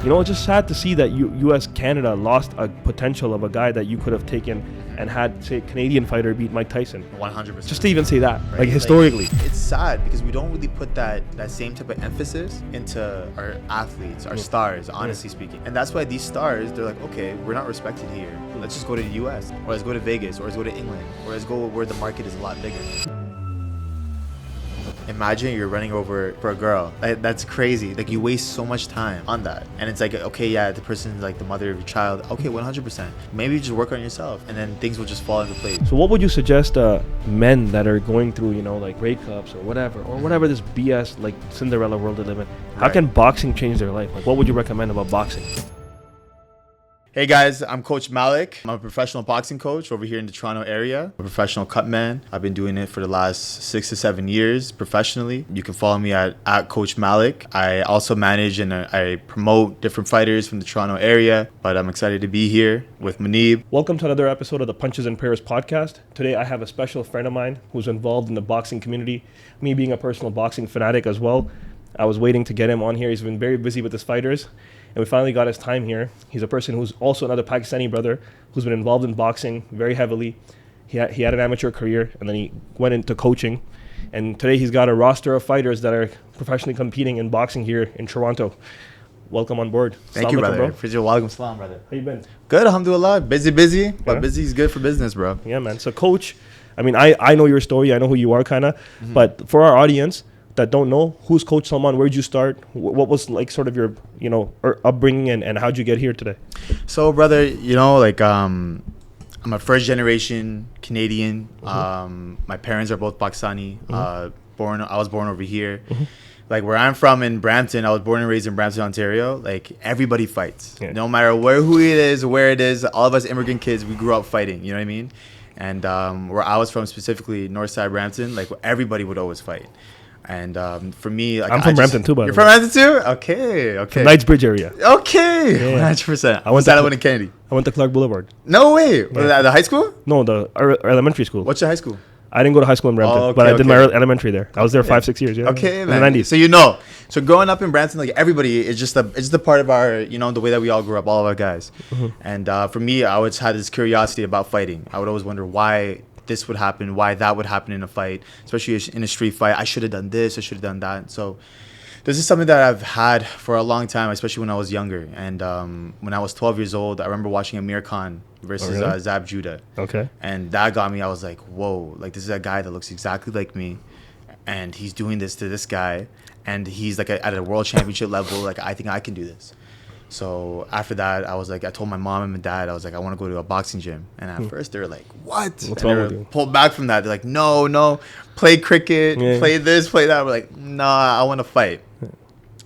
You know, it's just sad to see that U.S. Canada lost a potential of a guy that you could have taken and had, say, Canadian fighter beat Mike Tyson. 100%. Just to even say that, right? like historically. It's sad because we don't really put that same type of emphasis into our athletes, our stars, honestly speaking. And that's why these stars, they're like, okay, we're not respected here. Let's just go to the U.S. or let's go to Vegas or let's go to England or let's go where the market is a lot bigger. Imagine you're running over for a girl. That's crazy. Like, you waste so much time on that. And it's like, okay, yeah, the person's like the mother of your child. Okay, 100%. Maybe you just work on yourself and then things will just fall into place. So what would you suggest men that are going through, you know, like breakups or whatever this BS, like Cinderella world they live in, how can boxing change their life? Like, what would you recommend about boxing? Hey guys, I'm Coach Malik. I'm a professional boxing coach over here in the Toronto area. I'm a professional cut man. I've been doing it for the last 6 to 7 years professionally. You can follow me at Coach Malik. I also manage and I promote different fighters from the Toronto area, but I'm excited to be here with Manib. Welcome to another episode of the Punches and Prayers podcast. Today I have a special friend of mine who's involved in the boxing community, me being a personal boxing fanatic as well. I was waiting to get him on here. He's been very busy with his fighters, and we finally got his time here. He's a person who's also another Pakistani brother who's been involved in boxing very heavily. He had an amateur career, and then he went into coaching. And today he's got a roster of fighters that are professionally competing in boxing here in Toronto. Welcome on board. Thank you, brother. Welcome, salam, brother. How you been? Good, alhamdulillah. Busy, but busy is good for business, bro. Yeah, man. So, Coach, I mean, I know your story. I know who you are, kind of. Mm-hmm. But for our audience that don't know, who's Coach Salman? Where'd you start? What was like sort of your, you know, upbringing and how'd you get here today? So, brother, you know, like I'm a first generation Canadian. Mm-hmm. My parents are both Pakistani. Mm-hmm. I was born over here. Mm-hmm. Like where I'm from in Brampton, I was born and raised in Brampton, Ontario. Like everybody fights, no matter who it is, where it is. All of us immigrant kids, we grew up fighting. You know what I mean? And where I was from, specifically Northside Brampton, like everybody would always fight. And for me, like, I'm from Brampton too, by the way. You're from Brampton too? Okay. From Knightsbridge area. Okay, 100%. I went to Kennedy. I went to Clark Boulevard. No way. Yeah. The high school? No, the elementary school. What's your high school? I didn't go to high school in Brampton, but I did my elementary there. I was there 5-6 years. Yeah. Okay, man. In the 90s. So you know, growing up in Brampton, like everybody, it's just a part of our, you know, the way that we all grew up, all of our guys. Mm-hmm. And for me, I always had this curiosity about fighting. I would always wonder why this would happen, why that would happen in a fight, especially in a street fight. I should have done this, I should have done that. So this is something that I've had for a long time, especially when I was younger. And when I was 12 years old, I remember watching Amir Khan versus Zab Judah. Okay. And that got me, I was like, whoa, like this is a guy that looks exactly like me. And he's doing this to this guy. And he's like at a world championship level. Like, I think I can do this. So after that, I was like, I told my mom and my dad, I was like, I want to go to a boxing gym. And at first they were like, what? What's wrong with you? Pulled back from that. They're like, no, play cricket, play this, play that. We're like, nah, I want to fight.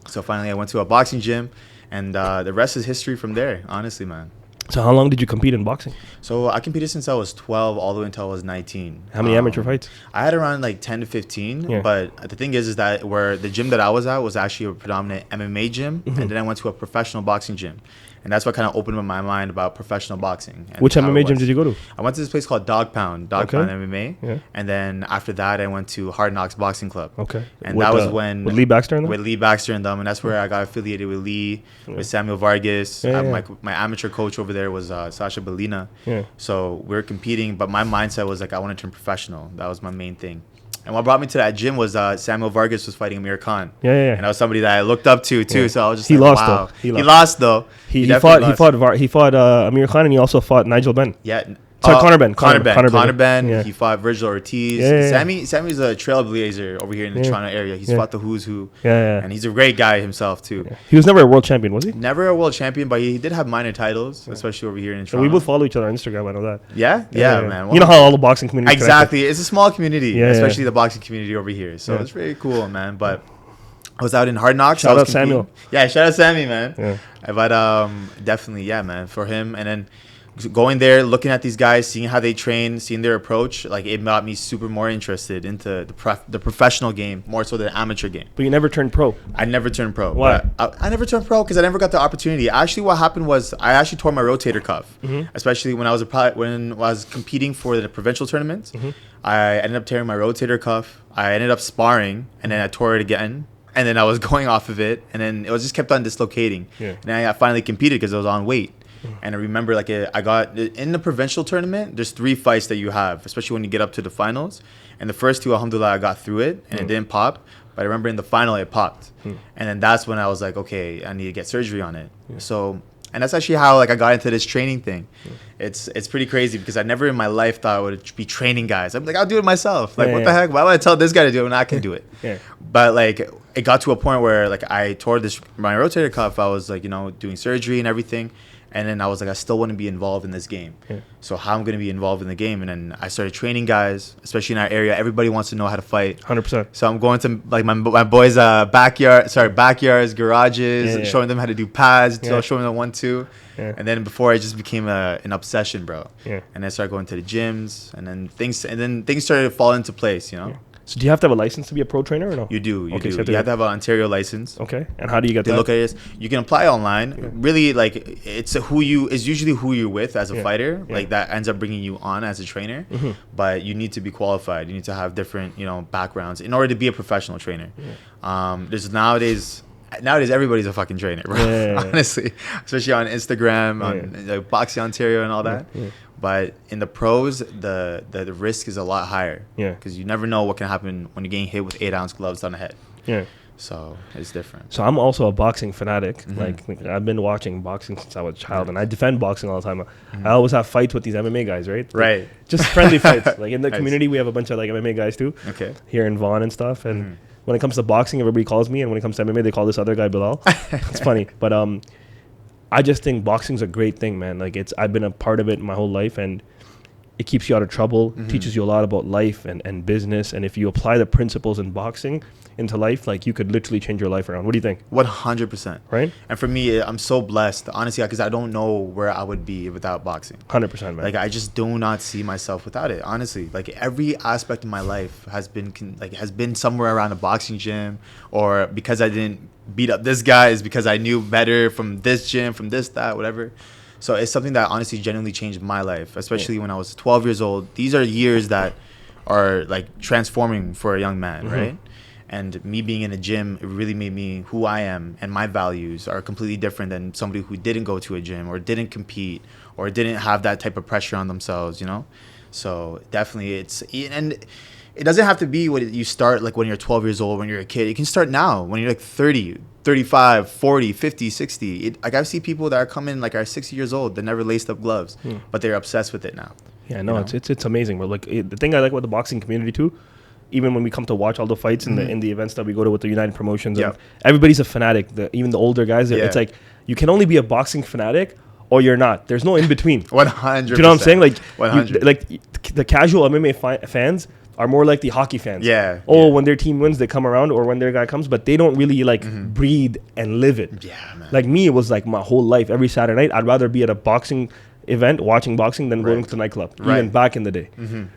So finally I went to a boxing gym, and the rest is history from there, honestly, man. So how long did you compete in boxing? So I competed since I was 12 all the way until I was 19. How many amateur fights? I had around like 10 to 15. But the thing is that where the gym that I was at was actually a predominant MMA gym. Mm-hmm. And then I went to a professional boxing gym. And that's what kind of opened up my mind about professional boxing. Which MMA gym did you go to? I went to this place called Dog Pound MMA. Yeah. And then after that, I went to Hard Knocks Boxing Club. Okay. And that was when... With Lee Baxter and them? With Lee Baxter and them. And that's where I got affiliated with Lee, with Samuel Vargas. My amateur coach over there was Sasha Belina. Yeah. So we were competing, but my mindset was like, I want to turn professional. That was my main thing. And what brought me to that gym was Samuel Vargas was fighting Amir Khan. Yeah. And that was somebody that I looked up to too. Yeah. So I was just He lost wow. Though. He lost though. He fought Amir Khan, and he also fought Nigel Benn. Yeah. Conor Benn. Conor Benn. Yeah. He fought Virgil Ortiz. Yeah. Sammy's a trailblazer over here in the Toronto area. He's fought the who's who. Yeah. And he's a great guy himself too. Yeah. He was never a world champion, was he? Never a world champion, but he did have minor titles, especially over here in Toronto. And we both follow each other on Instagram. I know that. Yeah, man. Well, you know how all the boxing community exactly. It's a small community, especially the boxing community over here. So it's very cool, man. But I was out in Hard Knocks. Shout out Samuel. Yeah, shout out Sammy, man. Yeah. But definitely, man, for him. And then going there, looking at these guys, seeing how they train, seeing their approach, like it got me super more interested into the professional game more so than the amateur game. But you never turned pro. I never turned pro. Why? I never turned pro because I never got the opportunity. Actually, what happened was I actually tore my rotator cuff, especially when I was competing for the provincial tournaments. I ended up tearing my rotator cuff. I ended up sparring, and then I tore it again. and then I was going off of it, and then it was just kept on dislocating. Yeah. And then I finally competed because I was on weight. And I remember, like, I got in the provincial tournament. There's 3 fights that you have, especially when you get up to the finals. And the first 2, alhamdulillah, I got through it, and it didn't pop. But I remember in the final, it popped. And then that's when I was like, okay, I need to get surgery on it. So, and that's actually how, like, I got into this training thing. It's pretty crazy because I never in my life thought I would be training guys. I'm like, I'll do it myself. Like, what the heck? Why would I tell this guy to do it when I can do it? But, like, it got to a point where, like, I tore my rotator cuff. I was, like, you know, doing surgery and everything. And then I was like, I still want to be involved in this game. So how I'm going to be involved in the game? And then I started training guys, especially in our area. Everybody wants to know how to fight. 100%. So I'm going to, like, my boys' backyards, garages, showing them how to do pads, showing them 1-2. And then before it just became an obsession, bro. And then I started going to the gyms, and then things started to fall into place, you know. So do you have to have a license to be a pro trainer or no? You do. Okay, So you have to have an Ontario license. Okay. And how do you get that? They look at it. You can apply online. Really, like, it's usually who you're with as a fighter. Like, that ends up bringing you on as a trainer. But you need to be qualified. You need to have different, you know, backgrounds in order to be a professional trainer. There's nowadays everybody's a fucking trainer, bro. Honestly, especially on Instagram, on like, Boxing Ontario and all that. But in the pros, the risk is a lot higher. Because you never know what can happen when you're getting hit with 8-ounce gloves on the head. So it's different. So I'm also a boxing fanatic. Like, I've been watching boxing since I was a child, and I defend boxing all the time. I always have fights with these MMA guys, right? Right. Just friendly fights. Like, in the community, we have a bunch of, like, MMA guys too. Okay. Here in Vaughan and stuff. And when it comes to boxing, everybody calls me, and when it comes to MMA, they call this other guy Bilal. It's funny, but I just think boxing's a great thing, man. Like, I've been a part of it my whole life, and it keeps you out of trouble, teaches you a lot about life and business. And if you apply the principles in boxing into life, like, you could literally change your life around. What do you think? 100%. Right? And for me, I'm so blessed, honestly, because I don't know where I would be without boxing. 100%, man. Like, I just do not see myself without it, honestly. Like, every aspect of my life has been somewhere around a boxing gym, or because I didn't beat up this guy is because I knew better from this gym, from this, that, whatever. So it's something that honestly genuinely changed my life, especially when I was 12 years old. These are years that are, like, transforming for a young man, right? And me being in a gym, it really made me who I am, and my values are completely different than somebody who didn't go to a gym or didn't compete or didn't have that type of pressure on themselves, you know? So definitely and it doesn't have to be what you start, like, when you're 12 years old, when you're a kid. You can start now when you're like 30, 35, 40, 50, 60. Like, I see people that are coming, like, are 60 years old that never laced up gloves, but they're obsessed with it now. Yeah, no, it's amazing, bro. Like, the thing I like about the boxing community too, even when we come to watch all the fights in the events that we go to with the United Promotions, and everybody's a fanatic. Even the older guys, it's like, you can only be a boxing fanatic or you're not. There's no in between. 100%. Do you know what I'm saying? Like, 100. Like, the casual MMA fans are more like the hockey fans. When their team wins, they come around, or when their guy comes, but they don't really, like, breathe and live it. Man. Like, me, it was like my whole life. Every Saturday night, I'd rather be at a boxing event watching boxing than going to the nightclub. Even back in the day,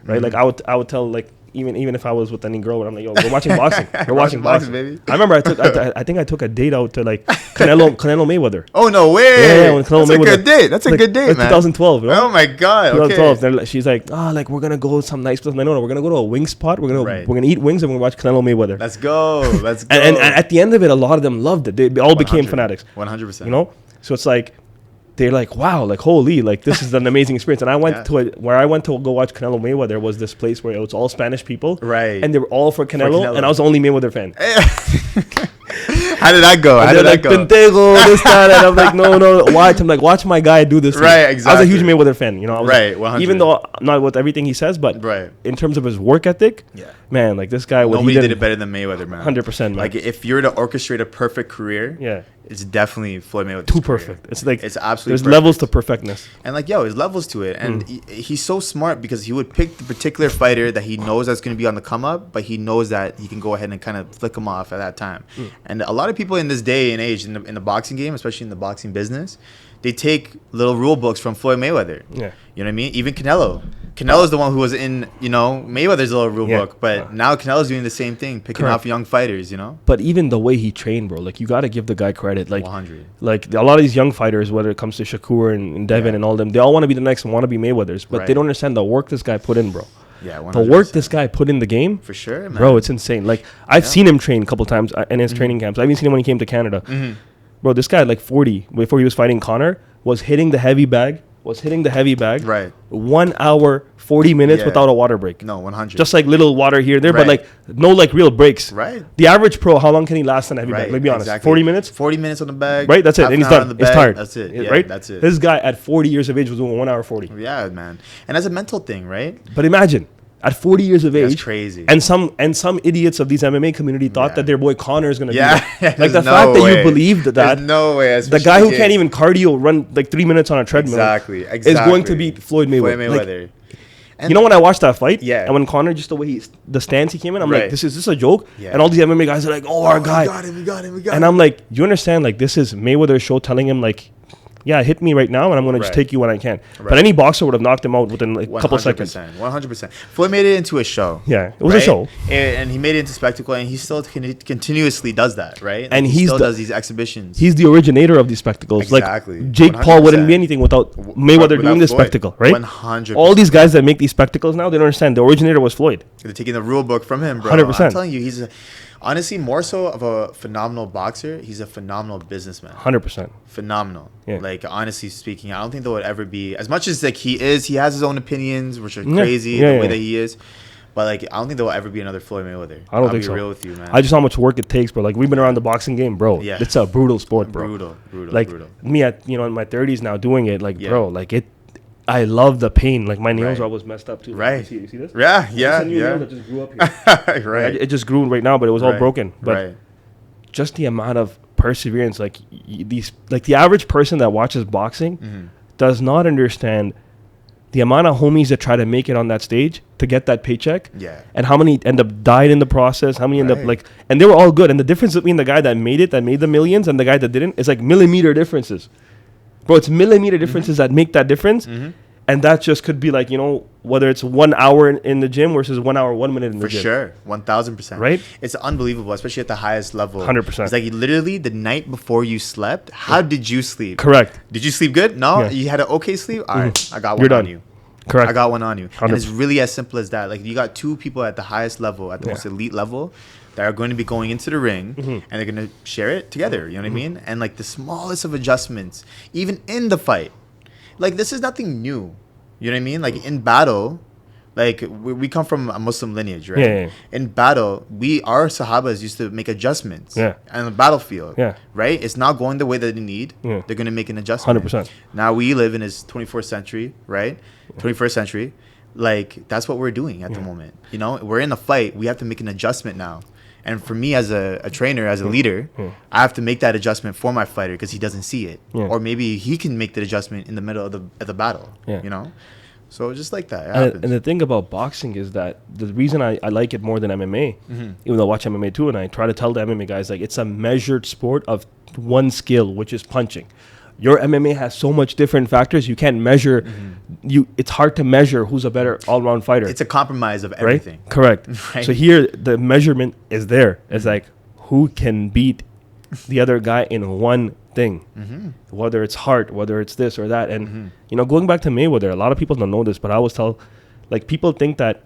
right? Like, I would tell, like, even if I was with any girl, I'm like, yo, we're watching boxing. We're watching boxing, baby. I remember I think I took a date out to, like, Canelo Mayweather. Oh, no way. Yeah, when Canelo That's Mayweather. A good date. That's a good date, man. 2012, bro. Oh my god. 2012. Okay. She's like, like, we're gonna go some nice place. I'm like, no, we're gonna go to a wing spot. We're gonna eat wings and we're gonna watch Canelo Mayweather. Let's go. Let's go. And at the end of it, a lot of them loved it. They all became fanatics. 100%. You know, so it's like, they're like, wow, like, holy, like, this is an amazing experience. And I went where I went to go watch Canelo Mayweather was this place where it was all Spanish people. Right. And they were all for Canelo. And I was the only Mayweather fan. How did that go? How did that go? Pendejo, this, that. And I'm like, no, watch. I'm like, watch my guy do this. Right, exactly. I was a huge Mayweather fan, you know. I was right, like, 100. even though not with everything he says, but in terms of his work ethic, man, like, this guy. Nobody did it better than Mayweather, man. 100%, man. Like, if you're to orchestrate a perfect career, it's definitely Floyd Mayweather. Too perfect. It's like, it's absolutely there's perfect. levels to perfectness. And, like, there's levels to it. And he's so smart because he would pick the particular fighter that he knows that's going to be on the come up, but he knows that he can go ahead and kind of flick him off at that time. And a lot of people in this day and age in the boxing game, especially in the boxing business, they take little rule books from Floyd Mayweather. Yeah. You know what I mean? Even Canelo. Canelo's the one who was in, Mayweather's little rule book. But now Canelo's doing the same thing, picking off young fighters, But even the way he trained, bro, like, you got to give the guy credit. Like, 100. Like, a lot of these young fighters, whether it comes to Shakur and Devin and all them, they all want to be the next and want to be Mayweathers. But they don't understand the work this guy put in, bro. Yeah, the work this guy put in the game, for sure, man. bro, it's insane. Like I've seen him train a couple times in his training camps. I've even seen him when he came to Canada. Bro, this guy at like 40 before he was fighting Connor was hitting the heavy bag. Right. 1 hour 40 minutes without a water break. No, 100. Just like little water here and there, but like no like real breaks. Right. The average pro, how long can he last on a heavy bag? Let's be honest. Exactly. 40 minutes? 40 minutes on the bag. Right, that's it. And he's done. He's tired. That's it. Yeah, right? that's it. This guy at 40 years of age was doing 1 hour 40. Yeah, man. And that's a mental thing, right? But imagine, at 40 years of age, that's crazy. And some idiots of these MMA community thought that their boy Connor is going to do that. Like the no fact way. that you believed that There's no way. the guy who can't even cardio run like 3 minutes on a treadmill exactly. is going to beat Floyd Mayweather. Like, you know when I watched that fight, yeah, and when Connor, just the way the stance he came in, I'm like, this is a joke? Yeah. And all these MMA guys are like, oh, our guy. We got him. And I'm like, you understand? Like, this is Mayweather's show telling him, like, yeah, hit me right now, and I'm going to just take you when I can. But any boxer would have knocked him out within like a couple seconds. 100%. Floyd made it into a show. Yeah, it was a show. And he made it into spectacle, and he still continuously does that, right? Like and he still does these exhibitions. He's the originator of these spectacles. Exactly. Like, Jake 100%. Paul wouldn't be anything without Mayweather doing this spectacle, right? 100%. All these guys that make these spectacles now, they don't understand. The originator was Floyd. They're taking the rule book from him, bro. 100%. I'm telling you, he's honestly more so of a phenomenal boxer. He's a phenomenal businessman. 100%. Phenomenal. Yeah. Like, honestly speaking, I don't think there would ever be, as much as like he has his own opinions, which are crazy the way that he is. But like, I don't think there will ever be another Floyd Mayweather. I don't think so. I'll be real with you, man. I just know how much work it takes, bro. Like, we've been around the boxing game, bro. Yeah. It's a brutal sport, bro. Brutal. Like, me at, in my 30s now doing it, like, bro, like I love the pain. Like, my nails are always messed up too. Right. You see this? Yeah. Nail that just grew up here. Right. It just grew right now, but it was all broken. But right. just the amount of perseverance, like the average person that watches boxing does not understand the amount of homies that try to make it on that stage to get that paycheck. Yeah. And how many end up died in the process, how many end up like, and they were all good. And the difference between the guy that made the millions and the guy that didn't is like millimeter differences. Bro, it's millimeter differences that make that difference. And that just could be like, whether it's 1 hour in the gym versus 1 hour, 1 minute in the gym. For sure. 1000%. Right? It's unbelievable, especially at the highest level. 100%. It's like literally the night before you slept, how did you sleep? Correct. Did you sleep good? No? Yeah. You had an okay sleep? All right. I got You're one done. on you. Correct. I got one on you. 100%. And it's really as simple as that. Like, you got two people at the highest level, at the most elite level, that are going to be going into the ring, and they're going to share it together. You know what I mean? And like the smallest of adjustments, even in the fight, like this is nothing new. You know what I mean? Like in battle, like we come from a Muslim lineage, right? Yeah. In battle, our Sahabas used to make adjustments on the battlefield. Yeah. Right? It's not going the way that they need. Yeah. They're going to make an adjustment. 100%. Now we live in this 24th century, right? 21st century. Like, that's what we're doing at the moment. We're in a fight. We have to make an adjustment now. And for me as a trainer, as a leader, I have to make that adjustment for my fighter because he doesn't see it. Or maybe he can make the adjustment in the middle of the battle, So just like that. And the thing about boxing is that the reason I like it more than MMA, even though I watch MMA too, and I try to tell the MMA guys, like, it's a measured sport of one skill, which is punching. Your MMA has so much different factors. You can't measure. It's hard to measure who's a better all-round fighter. It's a compromise of everything. Right? Correct. Right? So here, the measurement is there. It's like, who can beat the other guy in one thing, whether it's heart, whether it's this or that. And, going back to Mayweather, a lot of people don't know this, but I always tell, like, people think that,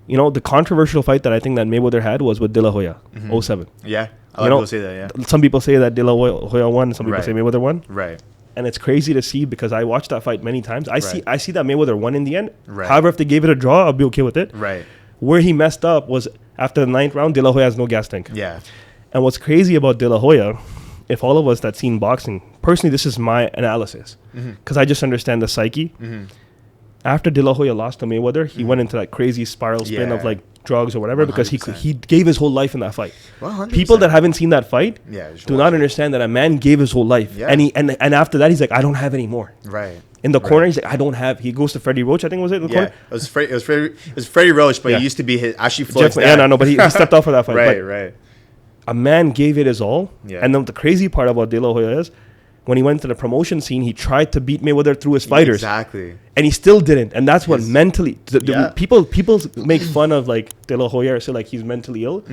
the controversial fight that I think that Mayweather had was with De La Hoya, 07. Yeah. A lot of people say that, yeah. Some people say that De La Hoya won. Some people say Mayweather won. Right. And it's crazy to see because I watched that fight many times. I see that Mayweather won in the end. Right. However, if they gave it a draw, I'll be okay with it. Right. Where he messed up was after the 9th round, De La Hoya has no gas tank. Yeah. And what's crazy about De La Hoya, if all of us that seen boxing, personally, this is my analysis because I just understand the psyche. After De La Hoya lost to Mayweather, he went into that crazy spiral spin of like drugs or whatever 100%. Because he gave his whole life in that fight. 100%. People that haven't seen that fight do not understand that a man gave his whole life. Yeah. And after that, he's like, I don't have any more. Right. In the corner, he's like, I don't have. He goes to Freddie Roach, I think was it? In the corner? It was Freddie Roach, but he used to be Ashley Floyd's dad. Yeah, no, but he stepped off for that fight. Right. A man gave it his all. Yeah. And then the crazy part about De La Hoya is, when he went to the promotion scene, he tried to beat Mayweather through his fighters. Exactly. And he still didn't. And that's what mentally... People make fun of, like, De La Hoya or say, like, he's mentally ill.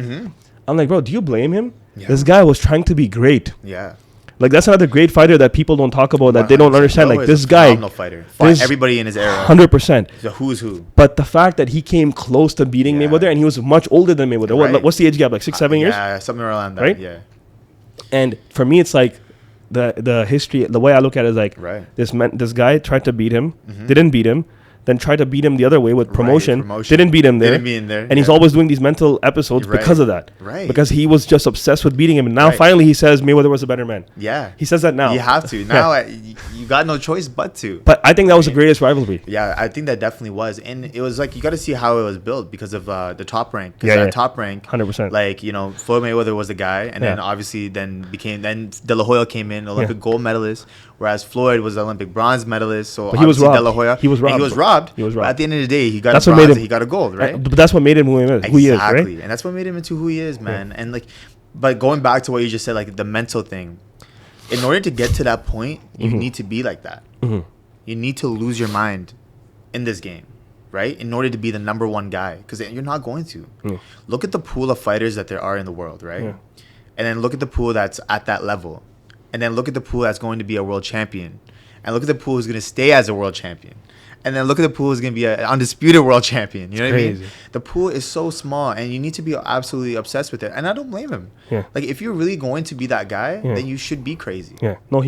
I'm like, bro, do you blame him? Yeah. This guy was trying to be great. Yeah. Like that's another great fighter that people don't talk about, that they don't 100%. understand. Delo Like is this a guy, phenomenal fighter. Fought everybody in his era. 100%. He's a who's who. But the fact that he came close to beating Mayweather, and he was much older than Mayweather. Right. What's the age gap? Like 6-7 years? Yeah, something around that. Right? Yeah. And for me, it's like the history. The way I look at it is like this guy tried to beat him, didn't beat him. Then tried to beat him the other way with promotion. Didn't beat him there. Didn't beat him there. And he's always doing these mental episodes because of that. Right. Because he was just obsessed with beating him. And now finally he says Mayweather was a better man. Yeah. He says that now. You have to. Now you got no choice but to. But I think that was the greatest rivalry. Yeah, I think that definitely was. And it was like, you got to see how it was built because of the top rank. Because top rank, 100%. like, you know, Floyd Mayweather was the guy. And then obviously then De La Hoya came in, Olympic gold medalist. Whereas Floyd was the Olympic bronze medalist. So he was robbed. De La Hoya, he was robbed. He was robbed. He was robbed. But at the end of the day, he got a bronze and he got a gold, right? But that's what made him who he is. Exactly. Who he is, right? And that's what made him into who he is, man. Yeah. And like, but going back to what you just said, like the mental thing, in order to get to that point, you need to be like that. You need to lose your mind in this game, right? In order to be the number one guy, because you're not going to. Look at the pool of fighters that there are in the world, right? And then look at the pool that's at that level. And then look at the pool that's going to be a world champion. And look at the pool who's going to stay as a world champion. And then look at the pool who's going to be an undisputed world champion. You know what I mean? The pool is so small, and you need to be absolutely obsessed with it. And I don't blame him. Yeah. Like, if you're really going to be that guy, then you should be crazy. Yeah. No,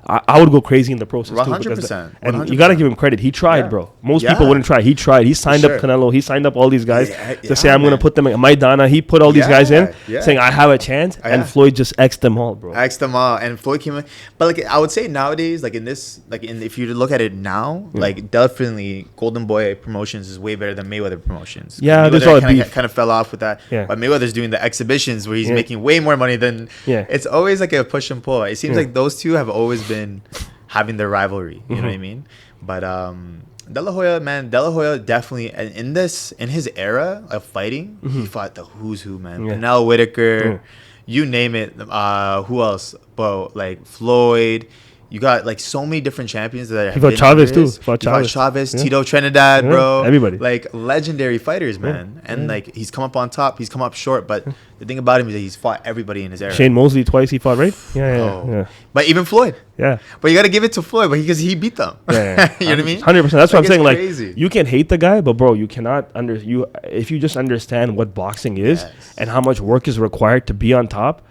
I would go crazy in the process 100%. And 100%. You got to give him credit. He tried, bro. Most people wouldn't try. He tried. He signed up Canelo. He signed up all these guys to say, I'm going to put them in. Maidana, he put all these guys in, saying, I have a chance. And Floyd just X'd them all, bro. X'd them all. And Floyd came in. But, like, I would say nowadays, like, in this, like, if you look at it now, like, definitely Golden Boy Promotions is way better than Mayweather Promotions. Yeah, there's all beef. Kind of fell off with that. Yeah. But Mayweather's doing the exhibitions where he's making way more money than... Yeah. It's always like a push and pull. It seems like those two have always been having their rivalry. You know what I mean? But De La Hoya definitely in his era of fighting, he fought the who's who, man. Pernell Whitaker, you name it. Who else? Bro, like Floyd. You got like so many different champions that he fought Chavez too. He fought Chavez, Tito Trinidad, bro. Everybody. Like legendary fighters, man. And like he's come up on top, he's come up short, but the thing about him is that he's fought everybody in his era. Shane Mosley twice he fought, right? Yeah. But even Floyd. Yeah. But you got to give it to Floyd because he beat them. Yeah. You know what I mean? 100%. That's what I'm saying. Crazy. Like, you can hate the guy, but bro, you cannot if you just understand what boxing is and how much work is required to be on top,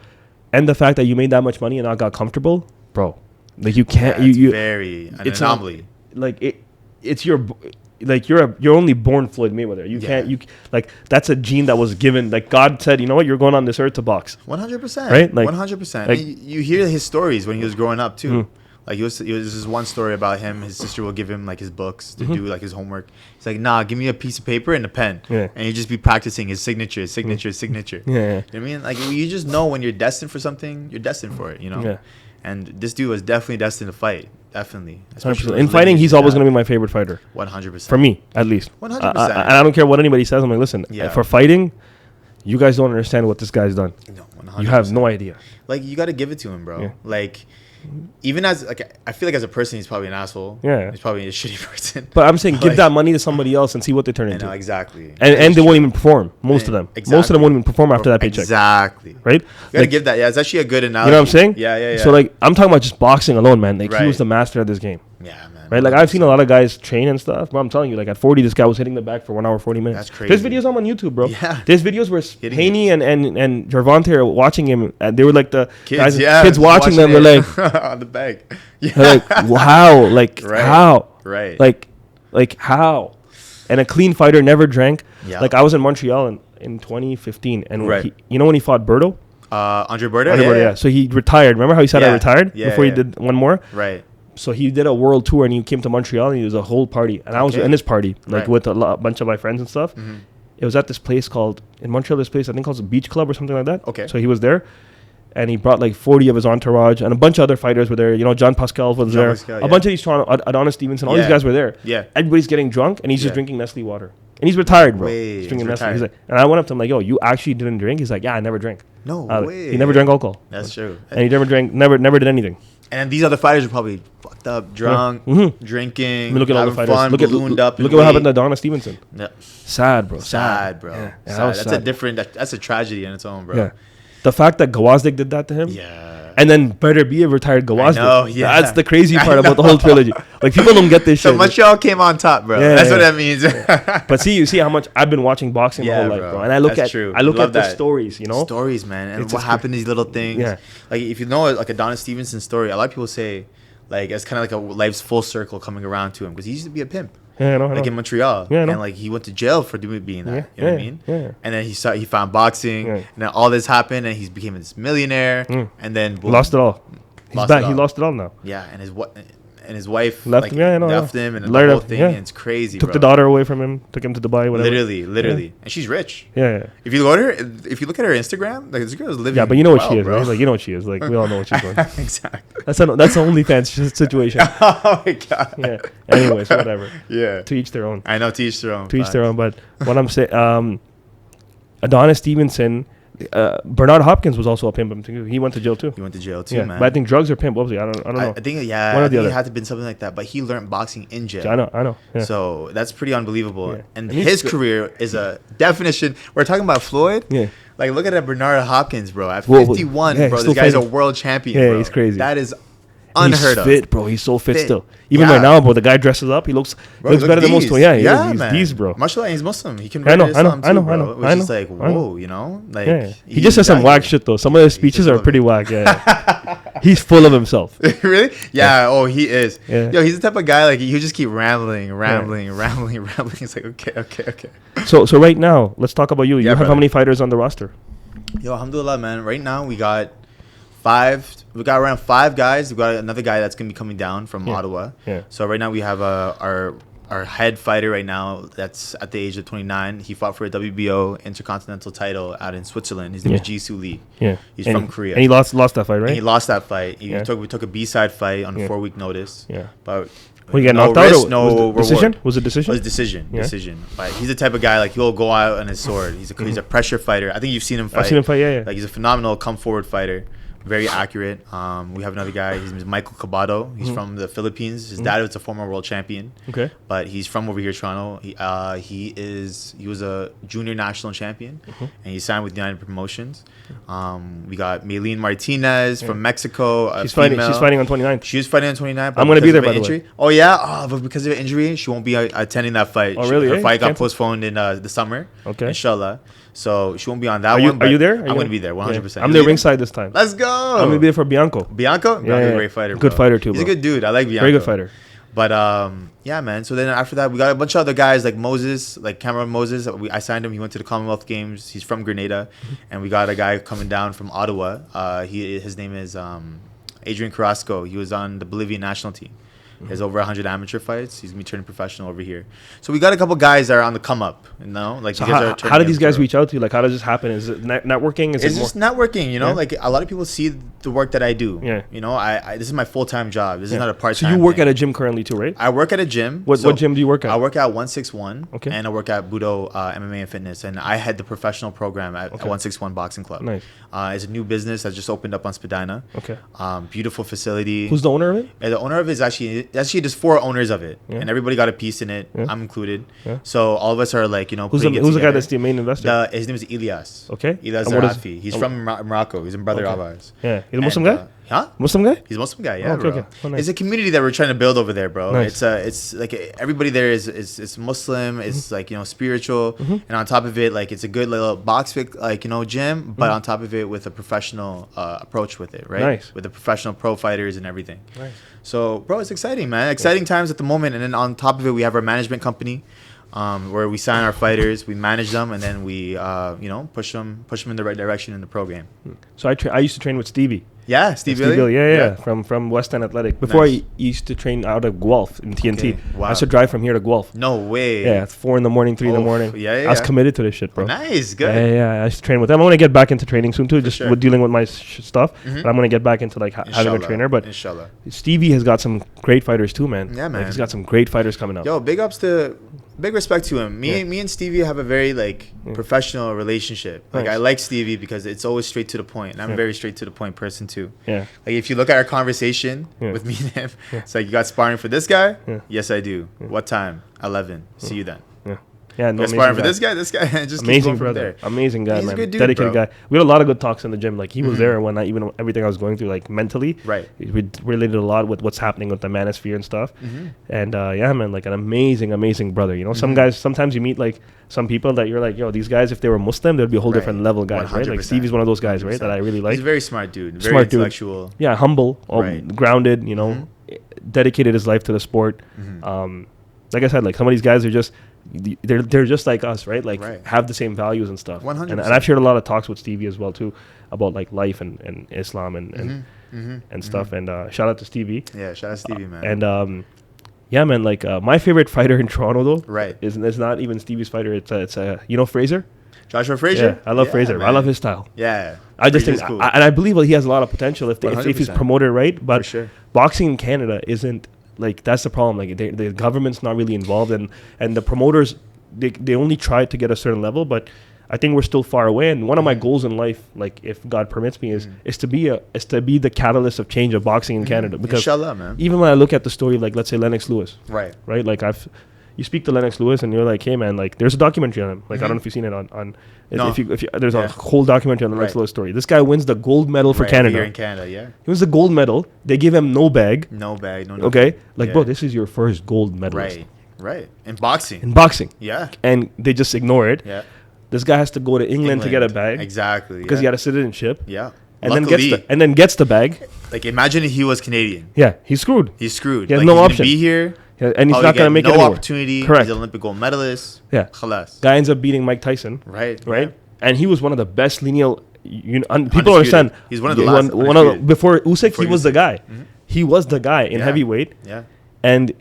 and the fact that you made that much money and not got comfortable, bro. Like you can't. It's an anomaly. It's you're only born Floyd Mayweather. You can't. Like that's a gene that was given. Like God said, you know what? You're going on this earth to box. 100%. Right? Like 100%. Like, you hear his stories when he was growing up too. Like it was this one story about him. His sister will give him like his books to do like his homework. He's like, nah, give me a piece of paper and a pen, and you just be practicing his signature. You know what I mean? Like you just know when you're destined for something, you're destined for it. You know. Yeah. And this dude was definitely destined to fight. Definitely. In fighting, he's always going to be my favorite fighter. 100%. For me, at least. 100%. And I don't care what anybody says. I'm like, listen, for fighting, you guys don't understand what this guy's done. No, 100%. You have no idea. Like, you got to give it to him, bro. Yeah. Like, even as, like, I feel like as a person, he's probably an asshole. Yeah. He's probably a shitty person. But I'm saying, give that money to somebody else and see what they turn into. No, exactly. And they won't even perform. Most of them. Exactly. Most of them won't even perform after that paycheck. Exactly. Right? You gotta give that. Yeah, it's actually a good analogy. You know what I'm saying? Yeah. So, like, I'm talking about just boxing alone, man. Like, he was the master of this game. Yeah, man. Right? Like, I've seen a lot of guys train and stuff, but I'm telling you, like, at 40, this guy was hitting the back for 1 hour, 40 minutes. That's crazy. There's videos on YouTube, bro. Yeah. There's videos where Haney and Gervonta are watching him, and they were like the kids watching them. They're like, on the back. Yeah. They're like, how? Like, how? Right. Like, how? And a clean fighter never drank. Yeah. Like, I was in Montreal in 2015, and you know when he fought Berto? Andre Berto? Yeah. So he retired. Remember how he said I retired before he did one more? Right. So he did a world tour and he came to Montreal and he was a whole party. And I was in this party, like with a bunch of my friends and stuff. Mm-hmm. It was at this place in Montreal, this place, I think called the Beach Club or something like that. Okay. So he was there and he brought like 40 of his entourage and a bunch of other fighters were there. You know, John Pascal was there. A bunch of these Adonis Stevenson, all these guys were there. Yeah. Everybody's getting drunk and he's just drinking Nestle water. And he's retired, bro. He's drinking Nestle. He's like, and I went up to him like, yo, you actually didn't drink? He's like, yeah, I never drank. No way. He never drank alcohol. That's true. And he never did anything. And these other fighters are probably fucked up, drunk, drinking, look at all the fighters. Fun, look at what happened to Adonis Stevenson. Yeah. Sad, bro. Sad, bro. Yeah, sad. That's a tragedy in its own, bro. Yeah. The fact that Gawazdik did that to him. Yeah. And then better be a retired Gawazdi. know, yeah. That's the crazy part about the whole trilogy. Like, people don't get this So shit. Montreal came on top, bro. Yeah, That's yeah. what that means. But see, you see how much I've been watching boxing my Yeah, whole life, bro. bro. And I look That's at true. I look Love at the that. stories, you know? Stories, man, and It's what just happened, these little things. Yeah. Like, if you know, like, Adonis Stevenson's story, a lot of people say, like, it's kind of like a life's full circle coming around to him, because he used to be a pimp. Yeah, I know. Like in Montreal, Yeah, I know. and like he went to jail for being that. Yeah, You know what I mean? yeah. And then he found boxing, Yeah. and then all this happened, and he became this millionaire, and then boom, Lost it all. He's Lost back. it He all. lost it all now. Yeah, and his wife Left like, him, yeah, I know, left yeah. him, and the Let her- whole thing, yeah. and it's crazy. Took bro. the daughter away from him. Took him to Dubai, whatever. Literally, and she's rich. Yeah. If you go to her, if you look at her Instagram, like this girl is living. Yeah, but you know what well, she is, bro. right? Like, you know what she is. Like, we all know what she's doing. Exactly. That's the OnlyFans situation. Oh my god. Yeah. Anyways, whatever. Yeah. To each their own. I know, to each their own. To each their own. But what I'm saying, Adonis Stevenson, Bernard Hopkins was also a pimp too. He went to jail too. He went to jail too, Yeah, man. but I think drugs are pimp. What was he? I don't know. I think, yeah, One or I the think other. it had to have been something like that. But he learned boxing in jail. I know. Yeah. So that's pretty unbelievable. Yeah. And And he's his good. career is a definition. We're talking about Floyd. Yeah. Like, look at that Bernard Hopkins, bro. At Well, 51, yeah, bro, he's this still guy's a fighting. world champion, Yeah, bro. he's crazy. That is unheard He's of. fit, bro. He's so fit, Fit. still. Even Yeah. right now, bro, the guy dresses up. He looks, Bro, looks look better than most. these. Yeah, man. he's these, bro. Mashallah, he's Muslim. He I converted know, to Islam I know, too, I bro. know, It was I just know, like, I know. whoa, you know? Like, Yeah. He he's just says some that whack good. shit though. Some of his speeches just are love pretty it. whack. Yeah. He's full of himself. Really? Yeah. Oh, he is. Yeah. Yo, he's the type of guy, like, he just keep rambling. It's like, okay. So right now, let's talk about you. You Yeah, have how brother. many fighters on the roster? Yo, alhamdulillah, man. Right now, we got around 5 guys. We got another guy that's going to be coming down from Yeah. Ottawa. Yeah. So right now, we have our head fighter right now that's at the age of 29. He fought for a WBO Intercontinental title out in Switzerland. His name is Jisoo Lee. Yeah. He's And- from Korea. And he lost that fight, right? And he lost that fight. Yeah. We took a B-side fight on a Yeah. 4-week notice. Yeah. But Well, he got no knocked out risk, or no was it reward. decision? Was it It decision? was decision. Yeah. Decision. But he's the type of guy, like, he'll go out on his sword. He's a pressure fighter. I think you've seen him fight. I've seen him fight, yeah. Like, he's a phenomenal come forward fighter. Very accurate. We have another guy. His name is Michael Cabado. He's from the Philippines. His dad was a former world champion. Okay. But he's from over here, Toronto. He was a junior national champion, and he signed with United Promotions. We got Maylene Martinez from Mexico. She's fighting on 29th. She was fighting on 29. But I'm gonna be because there, of by an the way. injury. Oh yeah. But because of an injury, she won't be attending that fight. Oh, really? Her Eh? fight got Cancelled? postponed in the summer. Okay. Inshallah. So she won't be on that Are one. you but there? I'm gonna be there. 100%. I'm You there leaving? ringside this time. Let's go. I'm gonna be there for Bianco. Bianco. Yeah, He's a yeah. great fighter. Good bro. fighter too, He's a bro. good dude. I like Bianco. Very good fighter. But yeah, man. So then after that, we got a bunch of other guys like Moses, like Cameron Moses. I signed him. He went to the Commonwealth Games. He's from Grenada, and we got a guy coming down from Ottawa. His name is Adrian Carrasco. He was on the Bolivian national team. He has over 100 amateur fights. He's gonna be turning professional over here. So we got a couple guys that are on the come up. You know, like So these guys are how turning do these guys pro. reach out to you? Like, how does this happen? Is it networking? Is It's it just networking, you know. Yeah. Like a lot of people see the work that I do. Yeah. You know, I this is my full-time job. This is not a part-time. So you work thing. at a gym currently too, right? I work at a gym. What So gym do you work at? I work at 161. Okay. And I work at Budo MMA and Fitness, and I head the professional program at 161 Boxing Club. Nice. It's a new business that just opened up on Spadina. Okay. Beautiful facility. Who's the owner of it? And the owner of it is actually there's 4 owners of it, Yeah. and everybody got a piece in it. Yeah. I'm included. Yeah. So all of us are like, you know, Who's the putting it guy together. that's the main investor? His name is Elias. Okay. Elias And what is- Zarafi. He's from Morocco. He's a brother Okay. of ours. Yeah. He's a Muslim And, guy? Huh? Muslim guy? He's a Muslim guy, yeah, Okay, bro. okay. Oh, nice. It's a community that we're trying to build over there, bro. Nice. It's like everybody there is Muslim. It's like, you know, spiritual, and on top of it, like it's a good little box fit, like, you know, gym, but on top of it with a professional approach with it, right? Nice. With the professional pro fighters and everything. Nice. So, bro, it's exciting, man. Exciting times at the moment, and then on top of it, we have our management company. Where we sign our fighters, we manage them, and then we, you know, push them in the right direction in the program. So I used to train with Stevie. Yeah, Steve Steve Billy? Bill, yeah. From West End Athletic. Before Nice. I used to train out of Guelph in TNT. Okay, wow. I used to drive from here to Guelph. No way. Yeah, it's 4 in the morning, 3 in the Oh, morning. yeah, I was yeah. committed to this shit, bro. Nice, good. Yeah. I used to train with them. I want to get back into training soon too, just sure. with dealing with my stuff. Mhm. But I'm gonna get back into like having a Inshallah, trainer. But inshallah. Stevie has got some great fighters too, man. Yeah, Like, man. he's got some great fighters coming up. Yo, big respect to him. Me and Stevie have a very like professional relationship. Like Nice. I like Stevie because it's always straight to the point. And I'm Yeah. a very straight to the point person too. Yeah. Like if you look at our conversation Yeah. with me and him, it's like, you got sparring for this guy? Yeah. Yes, I do. What time? 11. See you then. Yeah. Yeah, no, Aspiring for amazing this guy, and just keep amazing going from brother, there. amazing guy, He's a man. good dude, Dedicated bro. guy. We had a lot of good talks in the gym. Like he was there when even everything I was going through, like mentally. Right. We related a lot with what's happening with the manosphere and stuff. And yeah, man, like an amazing brother. You know, some guys. Sometimes you meet like some people that you're like, yo, these guys, if they were Muslim, they'd be a whole different level guys, right? Like 100%. Stevie's one of those guys, right? That I really like. He's a very smart dude. Very Smart dude. intellectual. Yeah, humble, Right. grounded. You know, dedicated his life to the sport. Like I said, like some of these guys are just they're just like us, right? Like have the same values and stuff. 100%. And I've shared a lot of talks with Stevie as well too about like life and Islam and stuff. And shout out to Stevie. Yeah, shout out to Stevie, man. And yeah, man, like my favorite fighter in Toronto though, Is is not even Stevie's fighter. It's you know Fraser. Joshua Frazier. Yeah, I love Fraser. Man. I love his style. Yeah, I just think, cool. and I believe he has a lot of potential if he's 100%. promoted right. But For sure. boxing in Canada isn't like that's the problem. Like the government's not really involved, and the promoters they only try to get a certain level, but I think we're still far away. And one of my goals in life, like if God permits me, is to be the catalyst of change of boxing in Canada. Because Inshallah, man. even when I look at the story, like let's say Lennox Lewis, Right. like you speak to Lennox Lewis and you're like, hey man, like there's a documentary on him. Like I don't know if you've seen it on No. if you there's a whole documentary on the Lennox Right. Lewis story. This guy wins the gold medal for Canada. Here in Canada, yeah. He wins the gold medal. They give him no bag. No bag, no. Okay, like Yeah. bro, this is your first gold medalist Right. In boxing. in boxing, Yeah. and they just ignore it. Yeah. This guy has to go to England to get a bag Exactly. because he had a citizenship. Yeah. And Luckily, then gets the bag. like imagine if he was Canadian. Yeah, he's screwed. He's screwed. He has like, no he's option. Gonna be here. Yeah, and he's probably not gonna get make no it anywhere. opportunity. Correct. He's an Olympic gold medalist. Yeah, Khalas. guy ends up beating Mike Tyson. Right. Right, Yeah. and he was one of the best lineal. People Undisputed. understand. He's one of the last before Usyk. Before he was the Usyk. guy. He was the guy in Yeah. heavyweight. Yeah. And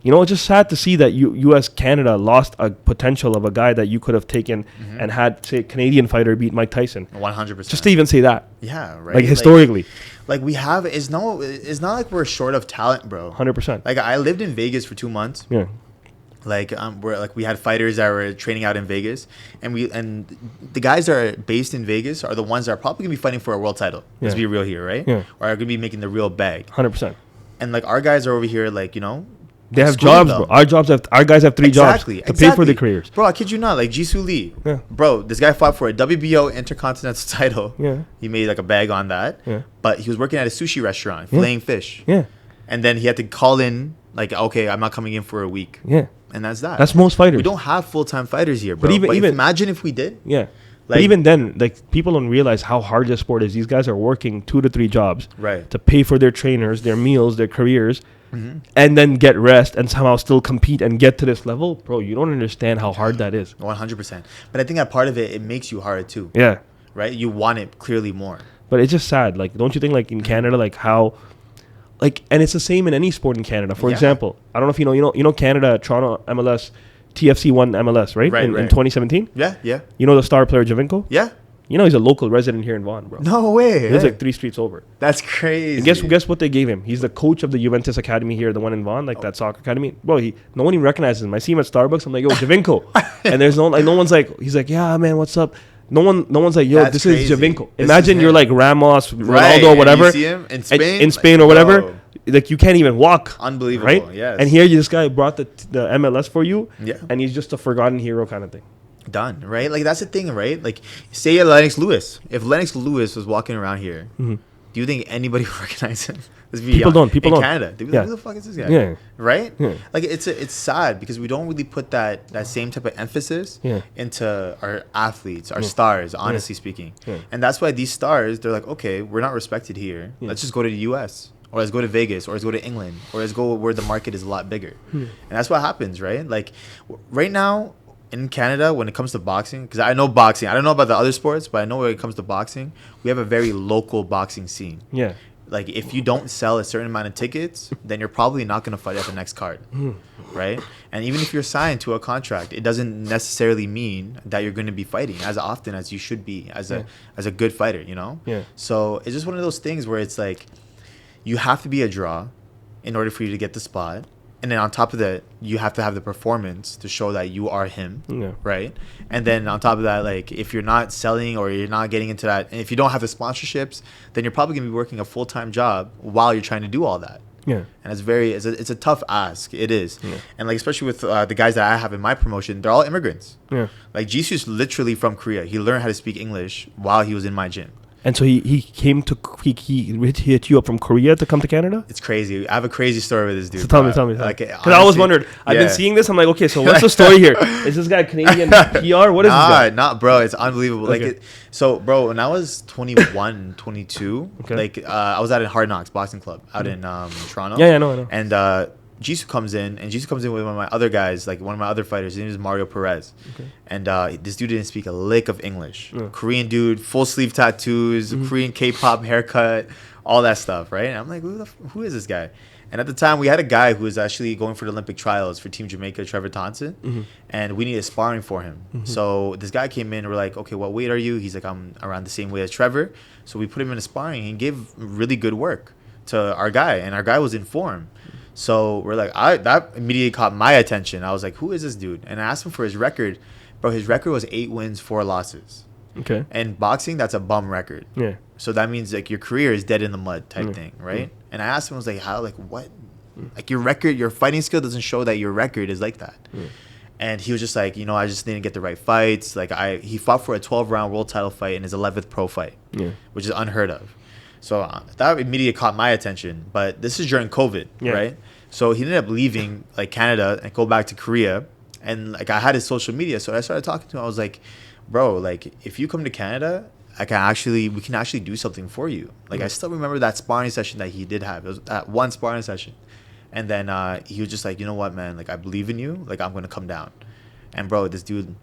you know, it's just sad to see that U.S. Canada lost a potential of a guy that you could have taken and had, say, Canadian fighter beat Mike Tyson. 100%. Just to even say that, Yeah. Right. like historically, Like we have. It's not like we're short of talent, bro. 100%. Like I lived in Vegas for 2 months. Yeah, Like we had fighters that were training out in Vegas, and the guys that are based in Vegas are the ones that are probably gonna be fighting for a world title. Let's Yeah. be real here, right? Yeah. Or are gonna be making the real bag. 100%. And like our guys are over here, like They have schooling jobs, them. bro. Our guys have three jobs to pay for their careers. Bro, I kid you not. Like Jisoo Lee, Yeah. bro, this guy fought for a WBO Intercontinental title. Yeah. He made like a bag on that. Yeah. But he was working at a sushi restaurant, filleting fish. Yeah, And then he had to call in, like, okay, I'm not coming in for a week. yeah. And that's that. That's most fighters. We don't have full-time fighters here, bro. But even- imagine if we did. Yeah. But Like- even then, like people don't realize how hard this sport is. These guys are working 2 to 3 jobs Right. to pay for their trainers, their meals, their careers, and then get rest and somehow still compete and get to this level. Bro, you don't understand how hard that is. 100%. But I think that part of it makes you harder too, Yeah. right? You want it clearly more. But it's just sad. Like, don't you think, like, in Canada, like, how... Like, and it's the same in any sport in Canada. For Yeah. example, I don't know if you know Canada, Toronto MLS, TFC won MLS, right? Right, in right. 2017? Yeah, yeah. You know the star player, Javinko? Yeah. You know he's a local resident here in Vaughan, bro. No way. He lives like 3 streets over. That's crazy. And guess what they gave him? He's the coach of the Juventus Academy here, the one in Vaughan, like that soccer academy. Bro, no one even recognizes him. I see him at Starbucks. I'm like, yo, Javinko. And there's no one's like, he's like, yeah, man, what's up? No one's like, yo, That's this crazy. is Javinko. This Imagine is you're him. like Ramos, Ronaldo, Right, and whatever. you see him in Spain? In Spain or Like, whatever. bro. Like, you can't even walk. Unbelievable, Right? yes. And here, this guy brought the MLS for you. Yeah. And he's just a forgotten hero kind of thing. Done, right? Like that's the thing, right? Like say Lennox Lewis. If Lennox Lewis was walking around here, do you think anybody would recognize him? Let's be People honest. don't. In Canada, they'd be like, Yeah. who the fuck is this guy? Yeah. Right? Yeah. Like it's sad because we don't really put that same type of emphasis Yeah. into our athletes, our stars, honestly speaking. Yeah. And that's why these stars, they're like, okay, we're not respected here. Let's just go to the US. Or let's go to Vegas, or let's go to England, or let's go where the market is a lot bigger. And that's what happens, right? Like right now in Canada, when it comes to boxing, because I know boxing, I don't know about the other sports, but I know when it comes to boxing, we have a very local boxing scene. Yeah. Like if you don't sell a certain amount of tickets, then you're probably not going to fight at the next card, right? And even if you're signed to a contract, it doesn't necessarily mean that you're going to be fighting as often as you should be as a good fighter, you know? Yeah. So it's just one of those things where it's like you have to be a draw in order for you to get the spot. And then on top of that, you have to have the performance to show that you are him, Yeah. right? And then on top of that, like if you're not selling or you're not getting into that, and if you don't have the sponsorships, then you're probably gonna be working a full-time job while you're trying to do all that. Yeah. And it's a tough ask. It is. Yeah. And like especially with the guys that I have in my promotion, they're all immigrants. Yeah. Like Jisu's literally from Korea. He learned how to speak English while he was in my gym. And so he came to he hit you up from Korea to come to Canada? It's crazy. I have a crazy story with this dude. So tell me. Like, because I always wondered. I've been seeing this. I'm like, okay, so what's the story here? Is this guy Canadian PR? What is this guy? Nah, bro. It's unbelievable. Okay. Like, so, bro, when I was 21, 22, Okay. like, I was at a Hard Knocks boxing club out in Toronto. Yeah, I know. And Jisoo comes in with one of my other guys, like one of my other fighters. His name is Mario Perez. Okay. And this dude didn't speak a lick of English. Yeah. Korean dude, full sleeve tattoos, Korean K-pop haircut, all that stuff, right? And I'm like, who is this guy? And at the time, we had a guy who was actually going for the Olympic trials for Team Jamaica, Trevor Thompson, and we needed sparring for him. So this guy came in, and we're like, okay, what weight are you? He's like, I'm around the same weight as Trevor. So we put him in a sparring, and he gave really good work to our guy, and our guy was in form. So we're like, that immediately caught my attention. I was like, who is this dude? And I asked him for his record. Bro, his record was 8 wins, 4 losses. Okay. And boxing, that's a bum record. Yeah. So that means like your career is dead in the mud type thing, right? And I asked him, I was like, how, like what? Like your record, your fighting skill doesn't show that your record is like that. And he was just like, I just didn't get the right fights. Like he fought for a 12-round world title fight in his 11th pro fight, which is unheard of. So that immediately caught my attention. But this is during COVID, right? So he ended up leaving like Canada and go back to Korea. And like I had his social media, so I started talking to him. I was like, bro, like if you come to Canada, we can actually do something for you. Like I still remember that sparring session that he did have. It was that one sparring session. And then he was just like, you know what, man? Like I believe in you. Like I'm gonna come down. And bro, this dude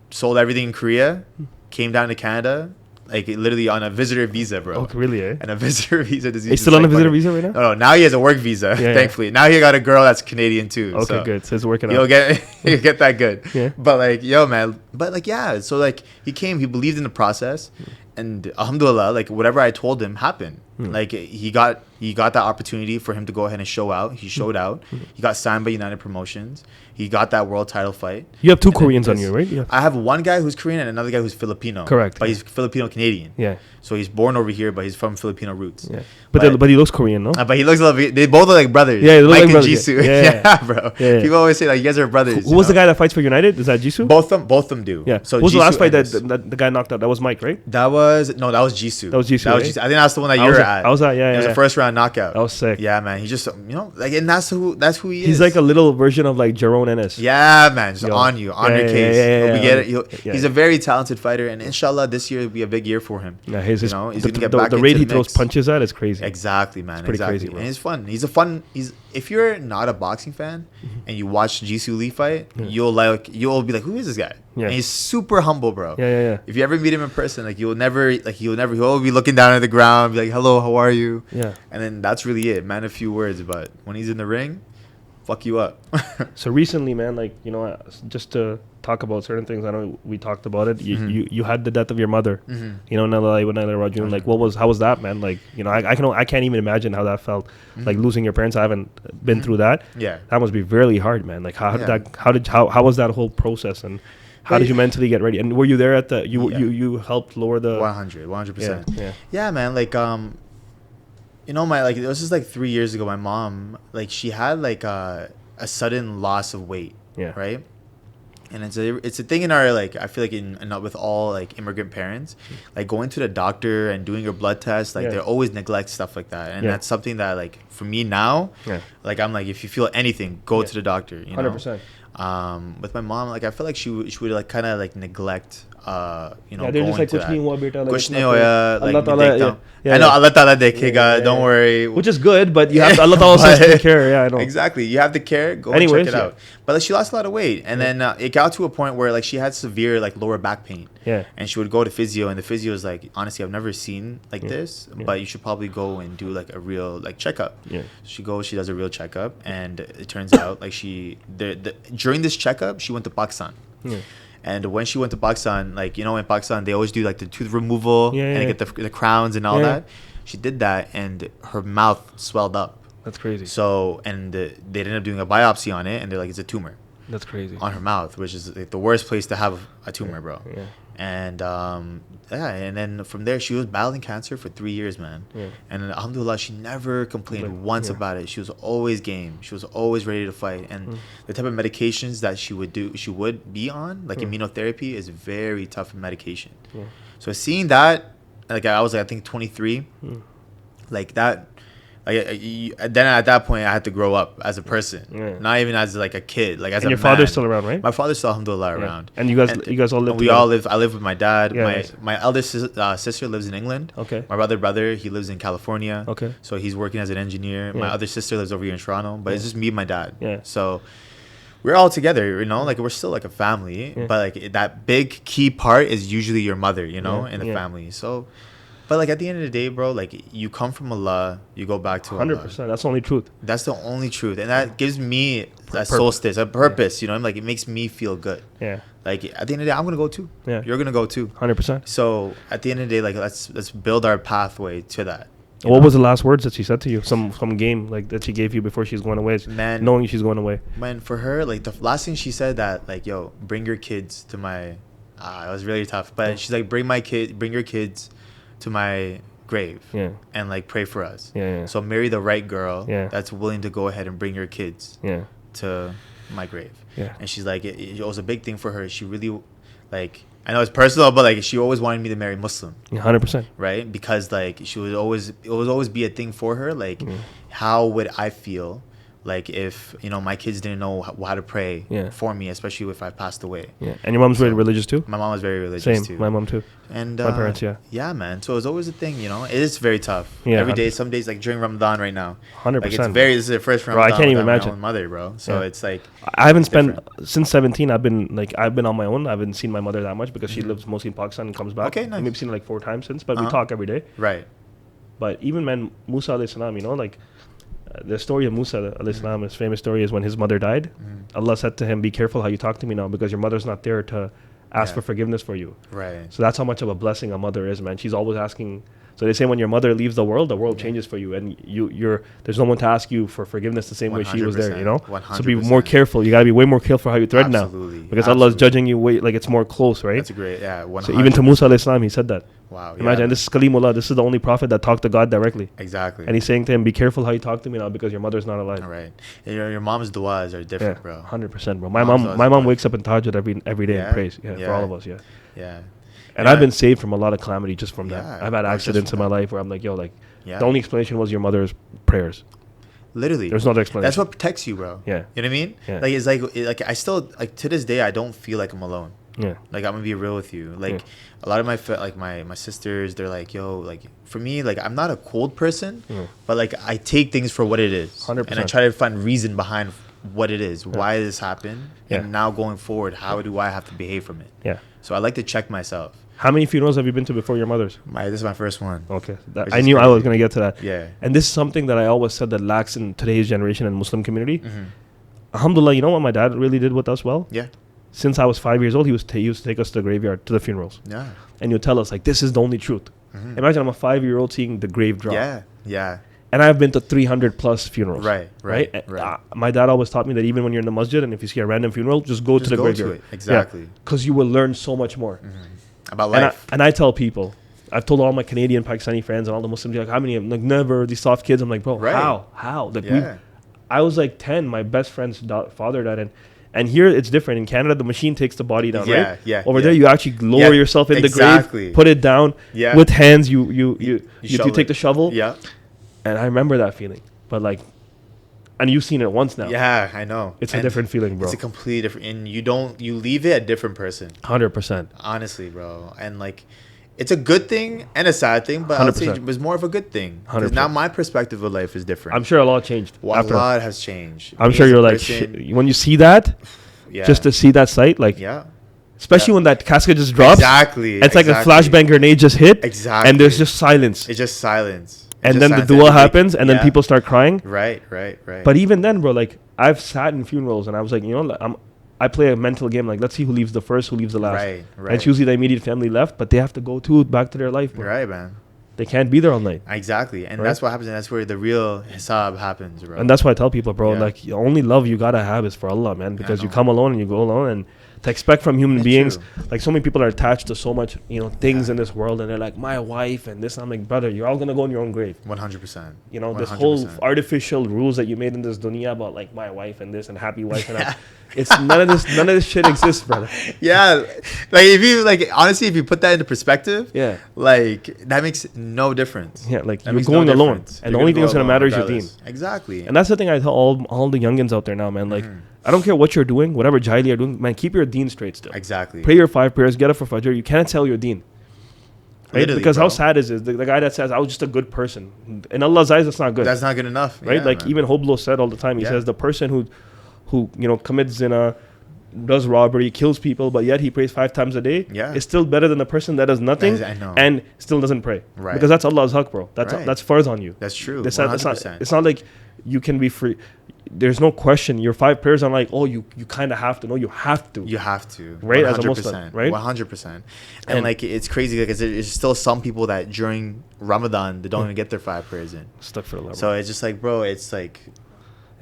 sold everything in Korea, came down to Canada. Like literally on a visitor visa, bro. Oh, really? And a visitor visa. He's still on a visitor visa right now? No, now he has a work visa. Thankfully, now he got a girl that's Canadian too. Okay, so good. So it's working you'll out. You'll get that good. Yeah. But like, yo, man. But like, yeah. So like, he came. He believed in the process, and alhamdulillah, like whatever I told him happened. Like he got that opportunity for him to go ahead and show out. He showed out. He got signed by United Promotions. He got that world title fight. You have 2 Koreans on you, right? Yeah. I have one guy who's Korean and another guy who's Filipino. Correct. But he's Filipino Canadian. Yeah. So he's born over here, but he's from Filipino roots. Yeah. But he looks Korean, no? But he looks a little. They both look like brothers. Yeah, they look Mike like and brothers. Jisoo. Yeah. Yeah, bro. Yeah. People always say like you guys are brothers. Who was the guy that fights for United? Is that Jisoo? Both of them do. Yeah. So Who was the Jisoo last fight and that the guy knocked out? That was Mike, right? that was Jisoo. That was Jisoo, right? I think that's the one that you were at. I was at. Yeah. It was a first round knockout. That was sick. Yeah, man. He just like, and that's who he is. He's like a little version of like Jerome Ennis. Yeah, man. Just Yo. on your case. We get it. He's a very talented fighter, and inshallah, this year will be a big year for him. Yeah, he's gonna get back the into rate he the throws mix. punches at is crazy. Exactly, man. pretty Exactly. crazy, bro. And he's fun. He's if you're not a boxing fan and you watch Jisoo Lee fight, you'll be like, who is this guy? Yeah. And he's super humble, bro. Yeah. If you ever meet him in person, like he'll be looking down at the ground, be like, hello, how are you? Yeah. And then that's really it, man. A few words, but when he's in the ring, fuck you up. So recently, man, like, just to talk about certain things, I know we talked about it. You had the death of your mother, in LA when Rajun. Like, how was that, man? Like, I can't even imagine how that felt. Like losing your parents. I haven't been through that. Yeah. That must be really hard, man. Like, how was that whole process, and how did you mentally get ready? And were you there at the you helped lower the 100%? Yeah, man. Like it was just like 3 years ago. My mom, like, she had like a sudden loss of weight. Yeah. Right. And it's a thing in our, like, I feel like with all like immigrant parents, like going to the doctor and doing your blood test, like they always neglect stuff like that. And that's something that, like, for me now, like I'm like, if you feel anything, go to the doctor. 100%. With my mom, like I feel like she would like kind of like neglect they're just like, kuch nahi hua beta, like, kuch nahi hoya, like, Allah Ta'ala, I know Allah Ta'ala dekhega, don't worry. Which is good, but you have to, Allah Ta'ala says take care. Yeah, I know. Exactly. You have the care, go and check it out. But like, she lost a lot of weight, and then it got to a point where like she had severe like lower back pain. Yeah. And she would go to physio, and the physio was like, honestly, I've never seen like this, but you should probably go and do like a real like checkup. Yeah. She does a real checkup, and it turns out like during this checkup, she went to Pakistan. Yeah. And when she went to Pakistan, like, in Pakistan, they always do like the tooth removal and get the crowns and all that. She did that, and her mouth swelled up. That's crazy. So, and they ended up doing a biopsy on it, and they're like, it's a tumor. That's crazy. on her mouth, which is like the worst place to have a tumor, bro. Yeah. And and then from there she was battling cancer for 3 years, man. Yeah. And alhamdulillah, she never complained once Yeah. about it. She was always game. She was always ready to fight. And the type of medications that she would be on, like immunotherapy, is very tough medication. Yeah. So seeing that, like I was like, I think 23, like that. Then at that point, I had to grow up as a person, not even as like a kid, like as and a your man. father's still around, right? My father's still alhamdulillah around. And you guys all live we together? all live. I live with my dad. Yeah, My eldest sister lives in England. Okay. My brother, he lives in California. Okay. So he's working as an engineer. Yeah. My other sister lives over here in Toronto, but it's just me and my dad. Yeah. So we're all together, you know, like we're still like a family, but like that big key part is usually your mother, you know, in the family. So, but like at the end of the day, bro, like you come from Allah, you go back to 100%. Allah. That's the only truth. That's the only truth, and that gives me a solstice, a purpose. You know, like it makes me feel good. Yeah. Like at the end of the day, I'm gonna go too. Yeah. You're gonna go too. 100%. So at the end of the day, like let's build our pathway to that. What was the last words that she said to you? Some game like that she gave you before she's going away, Man, knowing she's going away. Man, for her, like the last thing she said that like, yo, bring your kids to my. It was really tough, but she's like, bring your kids to my grave, and like pray for us. So marry the right girl that's willing to go ahead and bring your kids to my grave. And she's like, it was a big thing for her. She really, like, I know it's personal, but like she always wanted me to marry Muslim. 100%. Right? Because like it would always be a thing for her. Like, how would I feel like if, you know, my kids didn't know how to pray for me, especially if I passed away. And your mom's really religious too? My mom was very religious too. My mom too. And my parents, yeah, man. So it was always a thing, you know. It is very tough. Every 100%. day, some days, like during Ramadan right now. 100%. Like this is the first Ramadan. Bro, I can't even imagine. My own mother, bro. So it's like I haven't spent since 17. I've been on my own. I haven't seen my mother that much because she lives mostly in Pakistan and comes back. Okay, nice. Maybe seen her like 4 times since, but we talk every day. Right. But even man, Musa alayhi salam, you know, like the story of Musa alayhi salam, his famous story is when his mother died. Allah said to him, "Be careful how you talk to me now, because your mother's not there to ask for forgiveness for you." Right. So that's how much of a blessing a mother is, man. She's always asking. So they say when your mother leaves the world changes for you, and you're there's no one to ask you for forgiveness the same way she was there, you know. 100%. So be more careful. You gotta be way more careful how you thread Absolutely. now, because Allah is judging you way like it's more close, right? That's a great, 100%. So even to Musa alayhi salam, he said that. Wow. Imagine, and this is Kalimullah. This is the only prophet that talked to God directly. Exactly. And he's saying to him, "Be careful how you talk to me now, because your mother's not alive." All right. And your mom's du'as are different, bro. 100%, bro. My mom wakes up in tahajjud every day and prays. For all of us. Yeah. And I've been saved from a lot of calamity just from that. Yeah, I've had accidents in my life where I'm like, the only explanation was your mother's prayers. Literally. There's no other explanation. That's what protects you, bro. Yeah. You know what I mean? Yeah. Like, it's like I still, like, to this day, I don't feel like I'm alone. Yeah. Like, I'm gonna be real with you. Like, a lot of my sisters, they're like, yo, like, for me, like, I'm not a cold person, but like, I take things for what it is. 100%. And I try to find reason behind what it is, why this happened, and now going forward, how do I have to behave from it? Yeah. So I like to check myself. How many funerals have you been to before your mother's? This is my first one. Okay. I knew I was going to get to that. Yeah. And this is something that I always said that lacks in today's generation and Muslim community. Alhamdulillah, you know what my dad really did with us well? Yeah. Since I was 5 years old, he used to take us to the graveyard, to the funerals. Yeah. And he would tell us, like, this is the only truth. Imagine I'm a 5-year-old seeing the grave drop. Yeah. Yeah. And I've been to 300 plus funerals. Right. My dad always taught me that even when you're in the masjid and if you see a random funeral, just go to the graveyard. Exactly. Because you will learn so much more. About life. And I tell people, I've told all my Canadian, Pakistani friends and all the Muslims, like, how many of them? Like, never, these soft kids. I'm like, bro, how? Like, I was like 10, my best friend's father died. And here it's different. In Canada, the machine takes the body down, right? Over there, you actually lower yourself in the grave, put it down with hands. You take the shovel. Yeah. And I remember that feeling. But like, and you've seen it once now. Yeah, I know. It's a different feeling, bro. It's a completely different, and you leave it a different person. 100%. Honestly, bro. And like, it's a good thing and a sad thing, but I would say it was more of a good thing. Because now my perspective of life is different. I'm sure a lot changed. A lot has changed. I'm sure you're like, when you see that, just to see that sight, like, especially when that casket just drops. Exactly. It's like a flashbang grenade just hit. Exactly. And there's just silence. It's just silence. And then the dua happens, and then people start crying. Right. But even then, bro, like, I've sat in funerals, and I was like, you know, I play a mental game, like, let's see who leaves the first, who leaves the last. Right. And it's usually the immediate family left, but they have to go back to their life, bro. Right, man. They can't be there all night. Exactly. And Right? that's what happens. And that's where the real hisab happens, bro. And that's why I tell people, bro, Yeah. like, the only love you gotta have is for Allah, man, because you know. come alone and you go alone. And to expect from human It's beings, true. like, so many people are attached to so much, things in this world, and they're like, my wife and this. And I'm like, brother, you're all gonna go in your own grave. 100%. This whole 100%. artificial rules that you made in this dunya about, like, my wife and this and happy wife and that. It's none of this shit exists, brother. Yeah, like if you honestly, if you put that into perspective, Yeah. like that makes no difference. Yeah, like, That you're makes no going alone, difference. and You're the only gonna thing go that's gonna alone matter is your deen. regardless. Exactly. And that's the thing I tell all the youngins out there now, man. Like, Mm-hmm. I don't care what you're doing, whatever jahili you're doing, man. Keep your deen straight still. Exactly. Pray your 5 prayers, get up for fajr. You can't sell your deen. Right? Literally, Because bro. how sad is it? The guy that says, I was just a good person. In Allah's eyes, that's not good. That's not good enough, Right? Yeah, Like, man. even Hoblo said all the time, he Yeah. says, the person who commits zina, does robbery, kills people, but yet he prays 5 times a day, Yeah. is still better than the person that does nothing I know. and still doesn't pray. Right. Because that's Allah's haq, bro. That's Right. that's farz on you. That's true. It's 100%. not like you can be free. There's no question. Your 5 prayers are like, oh, you kind of have to. No, you have to. You have to, Right, as a Muslim, right? 100%. And And- like it's crazy because there's still some people that during Ramadan they don't even get their 5 prayers in. Stuck for the level. So it's just like, bro, it's like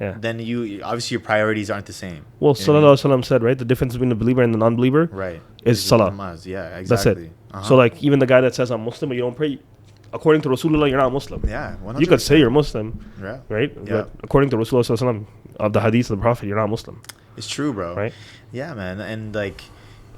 yeah. then you obviously your priorities aren't the same. Well, You know what I mean? Sallallahu Alaihi Wasallam said, right, the difference between the believer and the non-believer Right. is salah. Namaz. Yeah, That's exactly. it. Uh-huh. So like even the guy that says I'm Muslim but you don't pray, according to Rasulullah, you're not Muslim. yeah, 100%. You could say you're Muslim, Yeah. right? Yeah. But according to Rasulullah Sallallahu Alaihi Wasallam, of the hadith of the Prophet, you're not Muslim, It's true, bro. right? Yeah, man. And like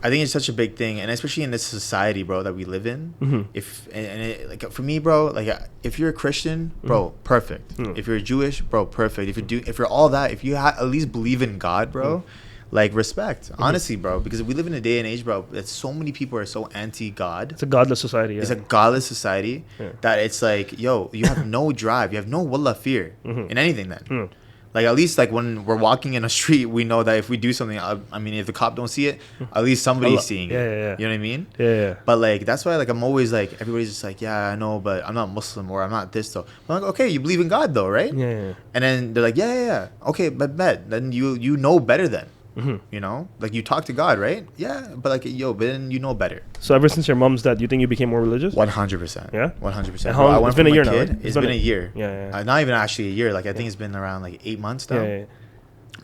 I think it's such a big thing, and especially in this society, bro, that we live in. Mhm. Like for me, bro, like if you're a Christian, bro, perfect. Mm. If you're Jewish, bro, perfect. If you're all that, if you at least believe in God, bro, like respect, honestly, bro, because we live in a day and age, bro, that so many people are so anti-God. It's a godless society. Yeah. It's a godless society Yeah. that it's like, yo, you have no drive, you have no wallah fear Mhm. in anything. Then, Mm. like at least like when we're walking in a street, we know that if we do something, I mean, if the cop don't see it, at least somebody's Allah. seeing Yeah, it. yeah, yeah. You know what I mean? Yeah. But like that's why like I'm always like everybody's just like, yeah, I know, but I'm not Muslim or I'm not this though. I'm like, okay, you believe in God though, right? Yeah. And then they're like, yeah. Okay, but bet then you know better then. Mhm. You know, like you talk to God, right? Yeah, but like but then you know better. So ever since your mom's death, do you think you became more religious? 100%. Yeah? 100%. And how long- I went it's been from a year now, right? It's been a year. Yeah. Not even actually a year. Like I think it's been around like 8 months now. Yeah.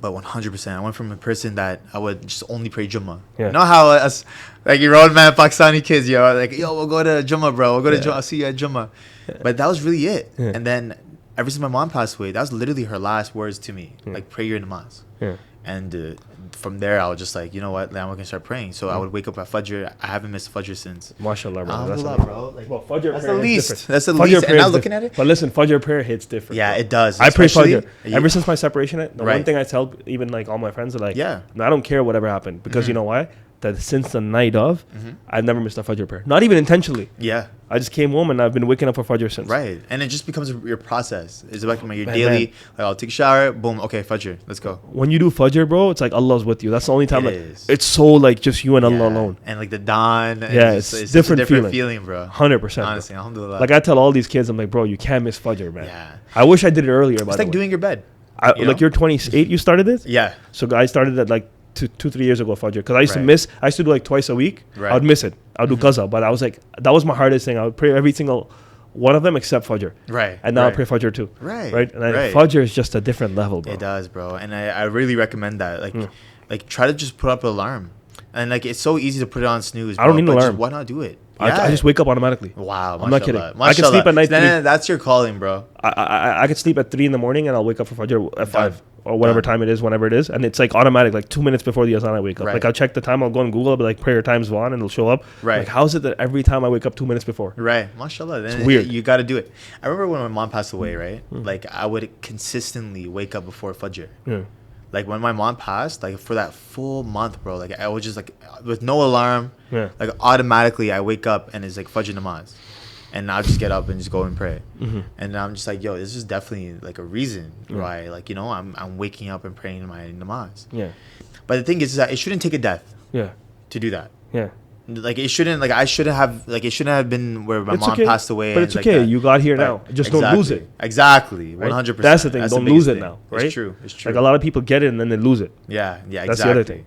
But 100%, I went from a person that I would just only pray Jummah. Yeah. You know how us, like your old man Pakistani kids, yo, like, yo, we'll go to Jummah, bro. We'll go to Yeah. Jummah. I'll see you at Jummah. But that was really it. Yeah. And then ever since my mom passed away, that was literally her last words to me. Yeah. Like, pray your namaz. Yeah. And from there, I was just like, you know what? Now we can start praying. So I would wake up at Fajr. I haven't missed Fajr since. Mashallah, bro. Alhamdulillah, bro. Like, Well, Fajr that's prayer the is least. different. That's the Fajr least. And prayer now is looking different. at it, But listen, Fajr prayer hits different. yeah, bro. it does. I pray Especially- Fajr. Ever since my separation, the one Right. thing I tell even like all my friends are like, Yeah. I don't care whatever happened because Mhm. you know why? That since the night of, Mhm. I've never missed a Fajr prayer. Not even intentionally. Yeah. I just came home and I've been waking up for Fajr since. Right, and it just becomes your process. It's like your Man, daily. man. Like I'll take a shower, boom, okay, Fajr, let's go. When you do Fajr, bro, it's like Allah's with you. That's the only time. It Like, is. it's so like just you and Allah Yeah, alone. and like the dawn. and Yeah, it's it's such a different different feeling. feeling, bro. 100%. Honestly, alhamdulillah. Like I tell all these kids, I'm like, bro, you can't miss Fajr, man. Yeah. I wish I did it earlier. It's like doing your bed. you like know? you're 28, you started it. Yeah, So I started it like 2-3 years ago, Fajr, because I used to Right. miss. I used to do like twice a week. Right. I would miss it. I would do qaza, but I was like, that was my hardest thing. I would pray every single one of them except Fajr, right. and now right. I pray Fajr too. Right, Right. And right. Fajr is just a different level, bro. It does, bro, and I really recommend that. Mm. Like try to just put up an alarm, and like it's so easy to put it on snooze. I don't bro, need an but just alarm. why not do it? I just wake up automatically. Wow, I'm not kidding. mashallah. I can sleep at night Then that's your calling, bro. I could sleep at 3 in the morning and I'll wake up for Fajr at 5 or whatever Done. time it is, whenever it is, and it's like automatic. Like 2 minutes before the azan, I wake up. Right. Like I'll check the time. I'll go on Google. I'll be like prayer times one, and it'll show up. Right. Like how is it that every time I wake up 2 minutes before? Right, mashallah. Then It's weird. You got to do it. I remember when my mom passed away, right? Mm. Like I would consistently wake up before Fajr. Yeah. Like when my mom passed, like for that full month, bro, like I was just like with no alarm, Yeah. like automatically I wake up and it's like Fajr namaz, and I'll just get up and just go and pray. Mhm. And I'm just like, yo, this is definitely like a reason Yeah. why, like, you know, I'm waking up and praying my namaz. Yeah. But the thing is that it shouldn't take a death Yeah. to do that. Yeah. Like it shouldn't, like I shouldn't have, like it shouldn't have been where my It's mom okay, passed away. but and it's like okay. that. You got here But now. Just don't lose it. Exactly, Right? 100%. That's the thing. Don't biggest lose it thing. now. Right? It's true. It's true. Like a lot of people get it and then they lose it. Yeah, yeah, exactly. That's the other thing.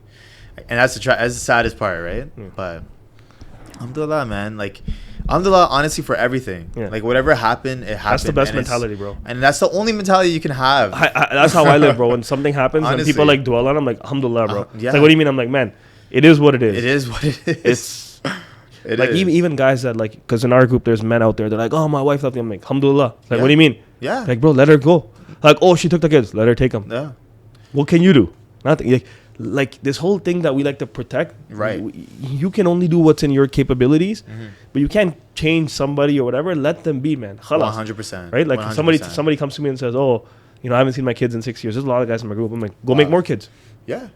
And that's the saddest part, right? Mm. But alhamdulillah, man. Like Alhamdulillah, honestly, for everything. Yeah. Like whatever happened, it happened. That's the best and mentality, bro. And that's the only mentality you can have. That's how I live, bro. When something happens and Honestly. people like dwell on, I'm like, alhamdulillah, bro. Yeah. It's like, what do you mean? I'm like, man, it is what it is. It is what it is. It's It like is. even guys that like, because in our group there's men out there. They're like, oh, my wife left me. I'm like, alhamdulillah. Like, Yeah. what do you mean? Yeah. Like, bro, let her go. Like, oh, she took the kids. Let her take them. Yeah. What can you do? Nothing. Like this whole thing that we like to protect. Right. You can only do what's in your capabilities, Mm-hmm. but you can't change somebody or whatever. Let them be, man. Khalas. 100%. Right? Like 100%. somebody comes to me and says, oh, you know, I haven't seen my kids in 6 years. There's a lot of guys in my group. I'm like, go make more kids. Yeah.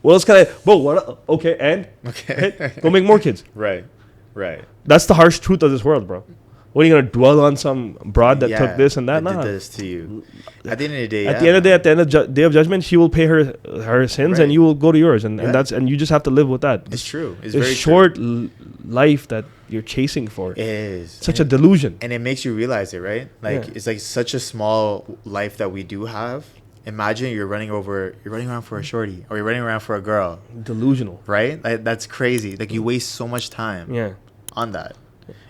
What else can I? Bro, what? Okay, and Okay. go make more kids. Right. Right. That's the harsh truth of this world, bro. What are you gonna dwell on some broad that took this and that? Did Nah. this to you. At the end of the day. At the end of the day, at the end of day of judgment, she will pay her sins, Right. and you will go to yours, and Yeah. that's you just have to live with that. It's true. It's This very short life that you're chasing for. true. It is. Such a delusion. And it makes you realize it, right? Like Yeah. it's like such a small life that we do have. Imagine you're running around for a shorty, or you're running around for a girl, Delusional. right? Like that's crazy. Like you waste so much time Yeah. on that.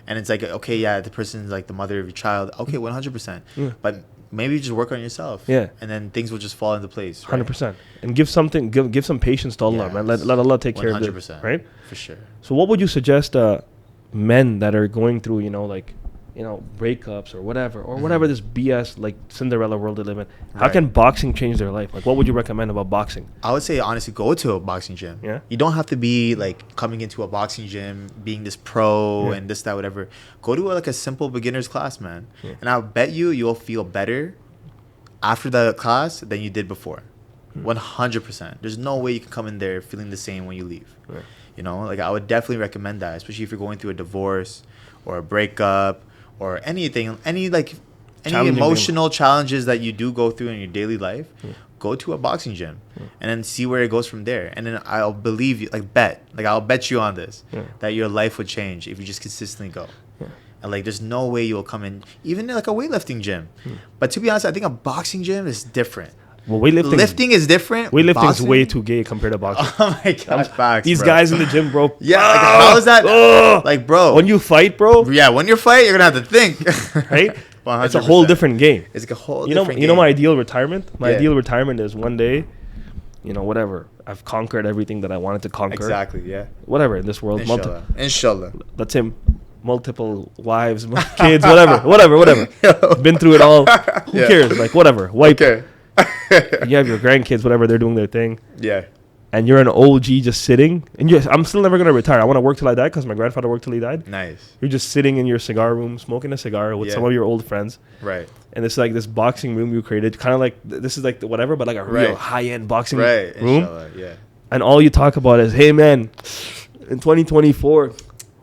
And it's like, okay, yeah, the person's like the mother of your child. Okay, 100%. Yeah. But maybe you just work on yourself. Yeah. And then things will just fall into place. Right? 100%. And give some patience to Allah, man. Let Allah take care of it. 100%. Right? For sure. So what would you suggest men that are going through, breakups or whatever this BS like Cinderella world they live in? How Right. can boxing change their life? Like, what would you recommend about boxing? I would say honestly, go to a boxing gym. Yeah. You don't have to be like coming into a boxing gym, being this pro Yeah. and this, that, whatever. Go to like a simple beginner's class, man. Yeah. And I'll bet you'll feel better after the class than you did before. 100%. There's no way you can come in there feeling the same when you leave. Yeah. You know, like I would definitely recommend that, especially if you're going through a divorce or a breakup or anything, any Challenging emotional challenges that you do go through in your daily life. Go to a boxing gym and then see where it goes from there. And then I'll believe you, I'll bet you on this, that your life would change if you just consistently go. And like, there's no way you'll come in, even in like a weightlifting gym. But to be honest, I think a boxing gym is different. Well, weightlifting. Lifting is different. Weightlifting is Boxing- way too gay compared to boxing. Oh my gosh, facts, These bro. guys in the gym, bro. Yeah, like, how is that? Ugh. Like, bro. When you fight, bro, Yeah, when you fight, you're gonna have to think. right? It's a whole 100%. different game. It's like a whole You know different my game. ideal retirement? My Yeah. ideal retirement is one day, whatever. I've conquered everything that I wanted to conquer. Exactly, yeah. Whatever in this world. Inshallah. Let's say multiple wives, kids, whatever. Been through it all. Who Yeah. cares? Like, whatever. Wipe. Okay. You have your grandkids, whatever, they're doing their thing. Yeah. And you're an OG just sitting. And I'm still never going to retire. I want to work till I die because my grandfather worked till he died. Nice. You're just sitting in your cigar room, smoking a cigar with Yeah. some of your old friends. Right. And it's like this boxing room you created. Kind of like, this is like whatever, but like a real Right. high-end boxing Right. room. Inshallah. Yeah. And all you talk about is, hey, man, in 2024,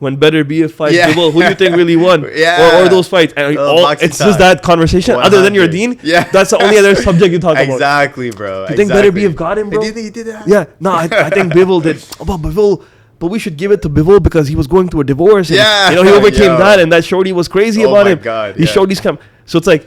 when better be a fight, Yeah. who do you think really won? Yeah. Or those fights. And boxing it's just talk. that conversation. Other than your 100. deen, Yeah. that's the only other subject you talk about. Exactly, bro. Do you think better be have got him, bro? Do you think he did that? Yeah. No, I think Bivol did. Oh, but Bivol... But we should give it to Bivol because he was going through a divorce. And, Yeah. he overcame Yo. that, and that shorty was crazy Oh about my him. God, These yeah. shorties come. So it's like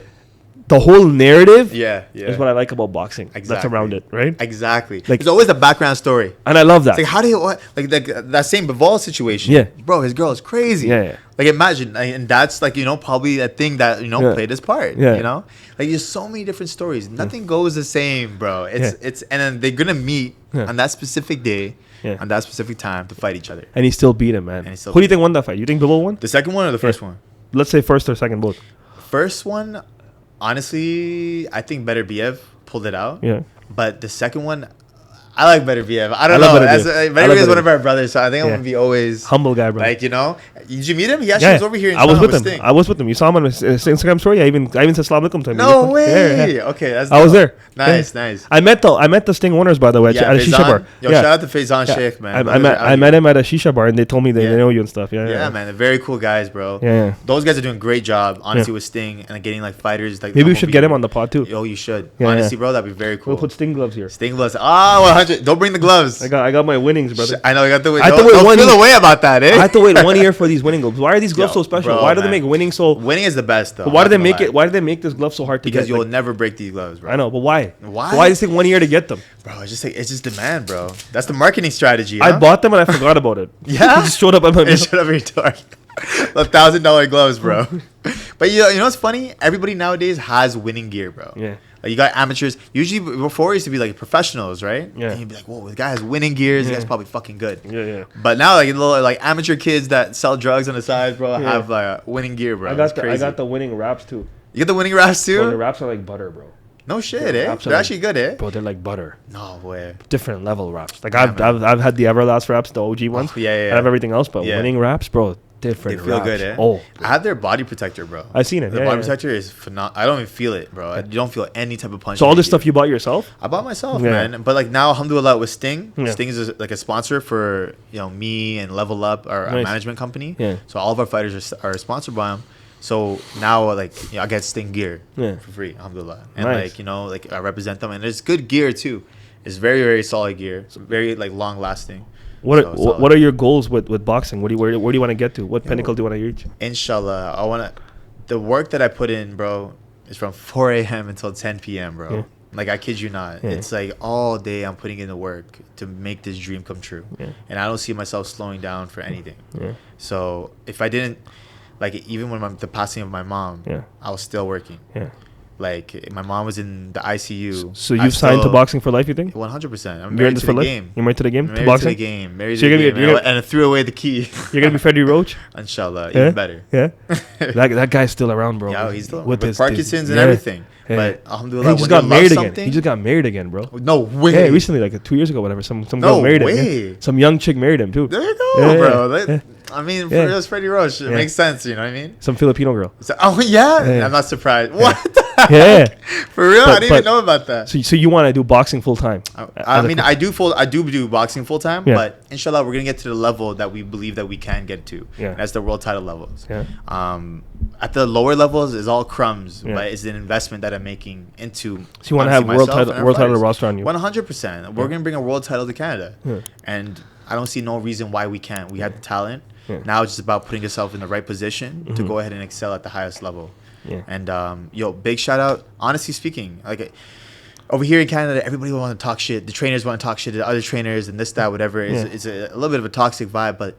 the whole narrative Yeah. Yeah. is what I like about boxing. That's Exactly. around it, right? Exactly. Like- There's always a background story. And I love that. It's like, how do you like that same Bivol situation? Yeah. Bro, his girl is crazy. Yeah. Like imagine, and that's like probably a thing that Yeah. played his part. Yeah. Like there's so many different stories. Nothing goes the same, bro. It's and then they're gonna meet Yeah. on that specific day, Yeah. on that specific time to fight each other. And he still beat him, man. And he still Who do you beat think won that fight? You think Bivol won? The second one or the first one? Let's say first or second, both. First one, honestly, I think Better BF pulled it out. Yeah. But the second one, I like Better BF. I don't I love know. Better BF. I Better love BF is one Better of our brothers, so I think I'm Yeah. gonna be always Humble guy, bro. like Did you meet him? He actually was over here. In I was town with him. Sting. I was with him. You saw him on his Instagram story. I even said salam alaikum to him. No way. Yeah. Okay, that's I was dope. there. Nice, Yeah. nice. I met the Sting owners, by the way, at a shisha bar. Yo, Yeah. shout out to Faizan Yeah. Sheikh, man. I met him at a shisha bar, and they told me they Yeah. know you and stuff. Yeah, Yeah, man, they're very cool guys, bro. Yeah. Those guys are doing a great job, honestly, Yeah. with Sting and getting like fighters. Like Maybe we should get him on the pod too. Yo, you should. Yeah, Honestly, yeah. bro, that'd be very cool. We'll put Sting gloves here. Sting gloves. Ah, Don't bring the gloves. I got my winnings, brother. I know you got the. I had to wait don't one feel year. a way about that, eh? I had to wait 1 year for these winning gloves. Why are these gloves so special? Bro, Why do man. they make winning so? Winning is the best though. But why do they make it? Why do they make this glove so hard to Because get? you'll Like, never break these gloves, bro. I know, but why? Why? Why does it take 1 year to get them? Bro, it's just demand, bro. That's the marketing strategy. I Huh? bought them and I forgot about it. Yeah? It just showed up at my. It showed up your door. $1,000 gloves, bro. But you know what's funny? Everybody nowadays has winning gear, bro. Yeah. Like you got amateurs. Usually before it used to be like professionals, right? Yeah. And you'd be like, whoa, the guy has winning gears. Yeah. The guy's probably fucking good. Yeah. But now like little like amateur kids that sell drugs on the side, bro, Yeah. have winning gear, bro. I got the winning wraps too. You get the winning wraps too? Bro, the wraps are like butter, bro. No shit, The eh? wraps are They're like- actually good, eh? Bro, they're like butter. No way. Different level wraps. Like Yeah, I've had the Everlast wraps, the OG ones. yeah. I have everything else, but Yeah. winning wraps, bro, They different. feel wraps. good, eh? Oh, I have their body protector, bro. I've seen it. The Yeah, body yeah. protector is phenomenal. I don't even feel it, bro. You don't feel any type of punch. So all in this your stuff gear. you bought yourself? I bought myself, Yeah. man. But like now, alhamdulillah, with Sting, Yeah. Sting is like a sponsor for me and Level Up, our Nice. management company. Yeah. So all of our fighters are sponsored by him. So now, like, I get Sting gear Yeah. for free, alhamdulillah. And Nice. like, I represent them, and it's good gear too. It's very, very solid gear. It's very like long lasting. What are your goals with boxing? Where do you want to get to? What pinnacle do you want to reach? Inshallah, I wanna. The work that I put in, bro, is from 4 a.m. until 10 p.m., bro. Yeah. Like, I kid you not. Yeah. It's like all day I'm putting in the work to make this dream come true. Yeah. And I don't see myself slowing down for anything. Yeah. So if I didn't, like, even when the passing of my mom, Yeah. I was still working. Yeah. Like, my mom was in the ICU. So you've signed to boxing for life, you think? 100%. I'm You're in married this to for the life? game. You're married to the game? Married To boxing? the game. Married So to you're the gonna game. be- And I threw away the key. You're gonna be Freddie Roach? Inshallah. Yeah? Even better. Yeah. that guy's still around, bro. Yeah, he's still with with his Parkinson's and yeah. everything. Yeah. But And alhamdulillah, he just when got you married love again. something- He just got married again, bro. No way. Yeah, recently, like 2 years ago, whatever. Some No girl married him. way. Yeah. Some young chick married him too. There you go, Yeah, bro. yeah, yeah. I mean, Yeah. for real, it's Freddie Roach. It Yeah. makes sense, you know what I mean? Some Filipino girl. So, oh yeah? Yeah. I'm not surprised. What? Yeah. For real? I But- didn't but- even know about that. So you want to do boxing full time? I mean, I do do boxing full time, Yeah. but inshallah, we're gonna get to the level that we believe that we can get to. Yeah. And that's the world title levels. Yeah. At the lower levels is all crumbs, Yeah. but it's an investment that I'm making into. So you wanna honestly, have world myself title- and our world title fighters. roster on you? 100%. We're gonna bring a world title to Canada, Yeah. and I don't see no reason why we can't. We have the talent. Yeah. Now it's just about putting yourself in the right position to go ahead and excel at the highest level. Yeah. And big shout out. Honestly speaking, like over here in Canada, everybody want to talk shit. The trainers want to talk shit to the other trainers and this, that, whatever. It's a little bit of a toxic vibe, but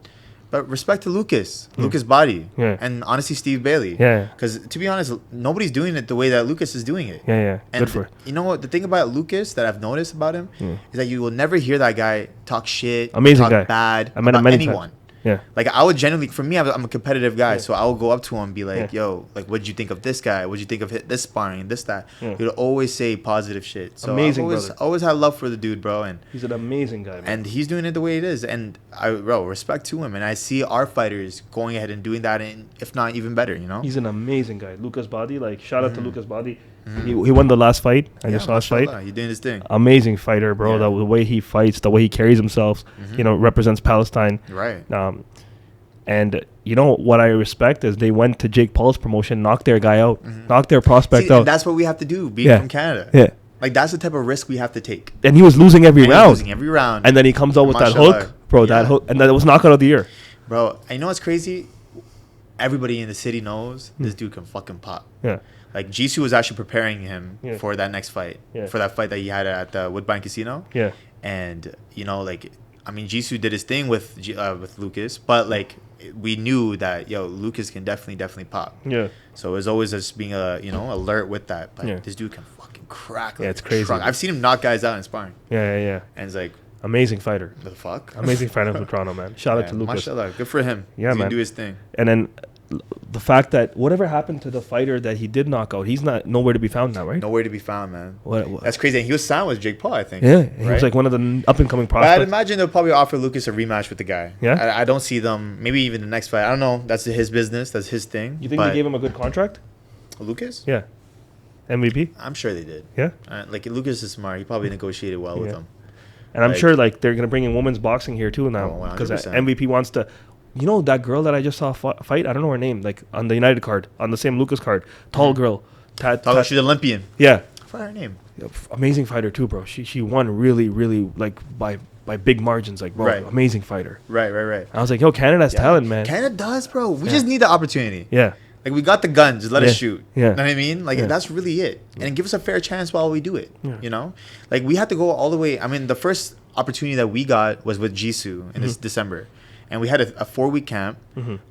respect to Lucas Body, Yeah. and honestly Steve Bailey. Yeah. Because to be honest, nobody's doing it the way that Lucas is doing it. Yeah. And Good for it. you know what? The thing about Lucas that I've noticed about him is that you will never hear that guy talk shit, Amazing talk guy. bad I met him about many anyone. times. Yeah. Like I would genuinely, for me, I'm a competitive guy, Yeah. so I will go up to him and be like, Yeah. "Yo, like, what'd you think of this guy? What'd you think of this sparring, this, that?" Yeah. He'd always say positive shit. So Amazing I've always, brother. always had love for the dude, bro, and He's an amazing guy, man. and he's doing it the way it is, and respect to him, and I see our fighters going ahead and doing that, and if not even better, you know. He's an amazing guy. Lucas Body, like shout out to Lucas Body. He won the last fight. I just saw his fight. He's doing his thing. Amazing fighter, bro. Yeah. The way he fights, the way he carries himself, represents Palestine. Right. And you know what I respect is they went to Jake Paul's promotion, knocked their guy out, knocked their prospect See, out. and that's what we have to do, being Yeah. from Canada. Yeah. Like that's the type of risk we have to take. And he was losing every And he's round. losing every round. And then he comes out with that Mashallah. hook, bro. That Yeah. hook, and that was knockout of the year. Bro, I know what's crazy. Everybody in the city knows this dude can fucking pop. Yeah. Like Jisoo was actually preparing him Yeah. for that next fight, Yeah. for that fight that he had at the Woodbine Casino. Yeah. And Jisoo did his thing with Lucas, but like we knew that Lucas can definitely pop. Yeah. So it was always just being alert with that. But Yeah. this dude can fucking crack. Yeah, like it's a crazy. truck. I've seen him knock guys out in sparring, Yeah. and it's like, Amazing fighter. the fuck. Amazing fighter from Toronto, man. Shout out Yeah, to Lucas. mashallah, good for him. Yeah, He's man. gonna do his thing. And then the fact that whatever happened to the fighter that he did knock out, he's not nowhere to be found now, right? Nowhere to be found, man. What? That's crazy. And he was signed with Jake Paul, I think. Yeah, he right? was like one of the up and coming But I'd prospects. imagine they'll probably offer Lucas a rematch with the guy. Yeah? I don't see them. Maybe even the next fight. I don't know. That's his business. That's his thing. You think but they gave him a good contract? Lucas? Yeah. MVP? I'm sure they did. Yeah. Like Lucas is smart. He probably negotiated well with Yeah. them. And I'm Like- sure like they're gonna bring in women's boxing here too now Oh, because 100%. MVP wants to. You know that girl that I just saw fight? I don't know her name. Like on the United card, on the same Lucas card, tall girl. She's Olympian. Yeah. forgot her name. Amazing fighter too, bro. She won really, really like by big margins, like bro. Right. Amazing fighter. Right. I was like, yo, Canada has talent, man. Canada does, bro. We just need the opportunity. Yeah. Like, we got the guns. Just let us shoot. Yeah. You know what I mean? Like, that's really it. And give us a fair chance while we do it. You know? Like, we had to go all the way. I mean, the first opportunity that we got was with Jisoo in this December. And we had a 4-week camp.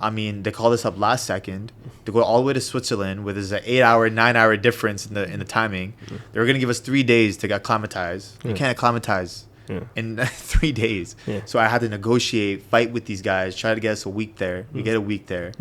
I mean, they called us up last second to go all the way to Switzerland, where there's an 8-hour, 9-hour difference in the timing. They were going to give us 3 days to get acclimatized. You can't acclimatize in 3 days. So I had to negotiate, fight with these guys, try to get us a week there. We get a week there.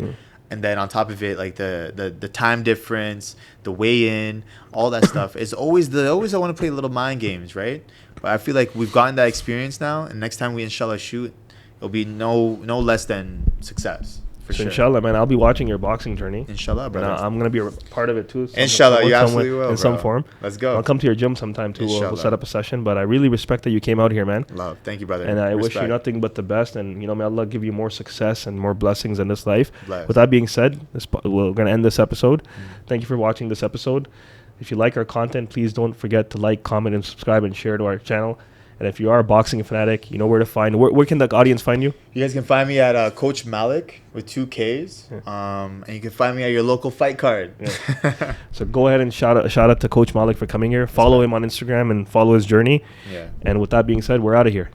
And then on top of it, like the time difference, the weigh-in, all that stuff. It's always I want to play little mind games, right? But I feel like we've gotten that experience now, and next time we inshallah shoot, it'll be no less than success. For sure. Inshallah, man. I'll be watching your boxing journey. Inshallah, brother. And I'm gonna be a part of it too. Inshallah, you absolutely will, in some form. Let's go. I'll come to your gym sometime too. We'll set up a session. But I really respect that you came out here, man. Love, thank you, brother. And I wish you nothing but the best. And you know, may Allah give you more success and more blessings in this life. Bless. With that being said, we're gonna end this episode. Thank you for watching this episode. If you like our content, please don't forget to like, comment, and subscribe and share to our channel. And if you are a boxing fanatic, you know where to find. Where can the audience find you? You guys can find me at Coach Malik with 2 Ks. And you can find me at your local fight card. So go ahead and shout out to Coach Malik for coming here. Follow him on Instagram and follow his journey. And with that being said, we're out of here.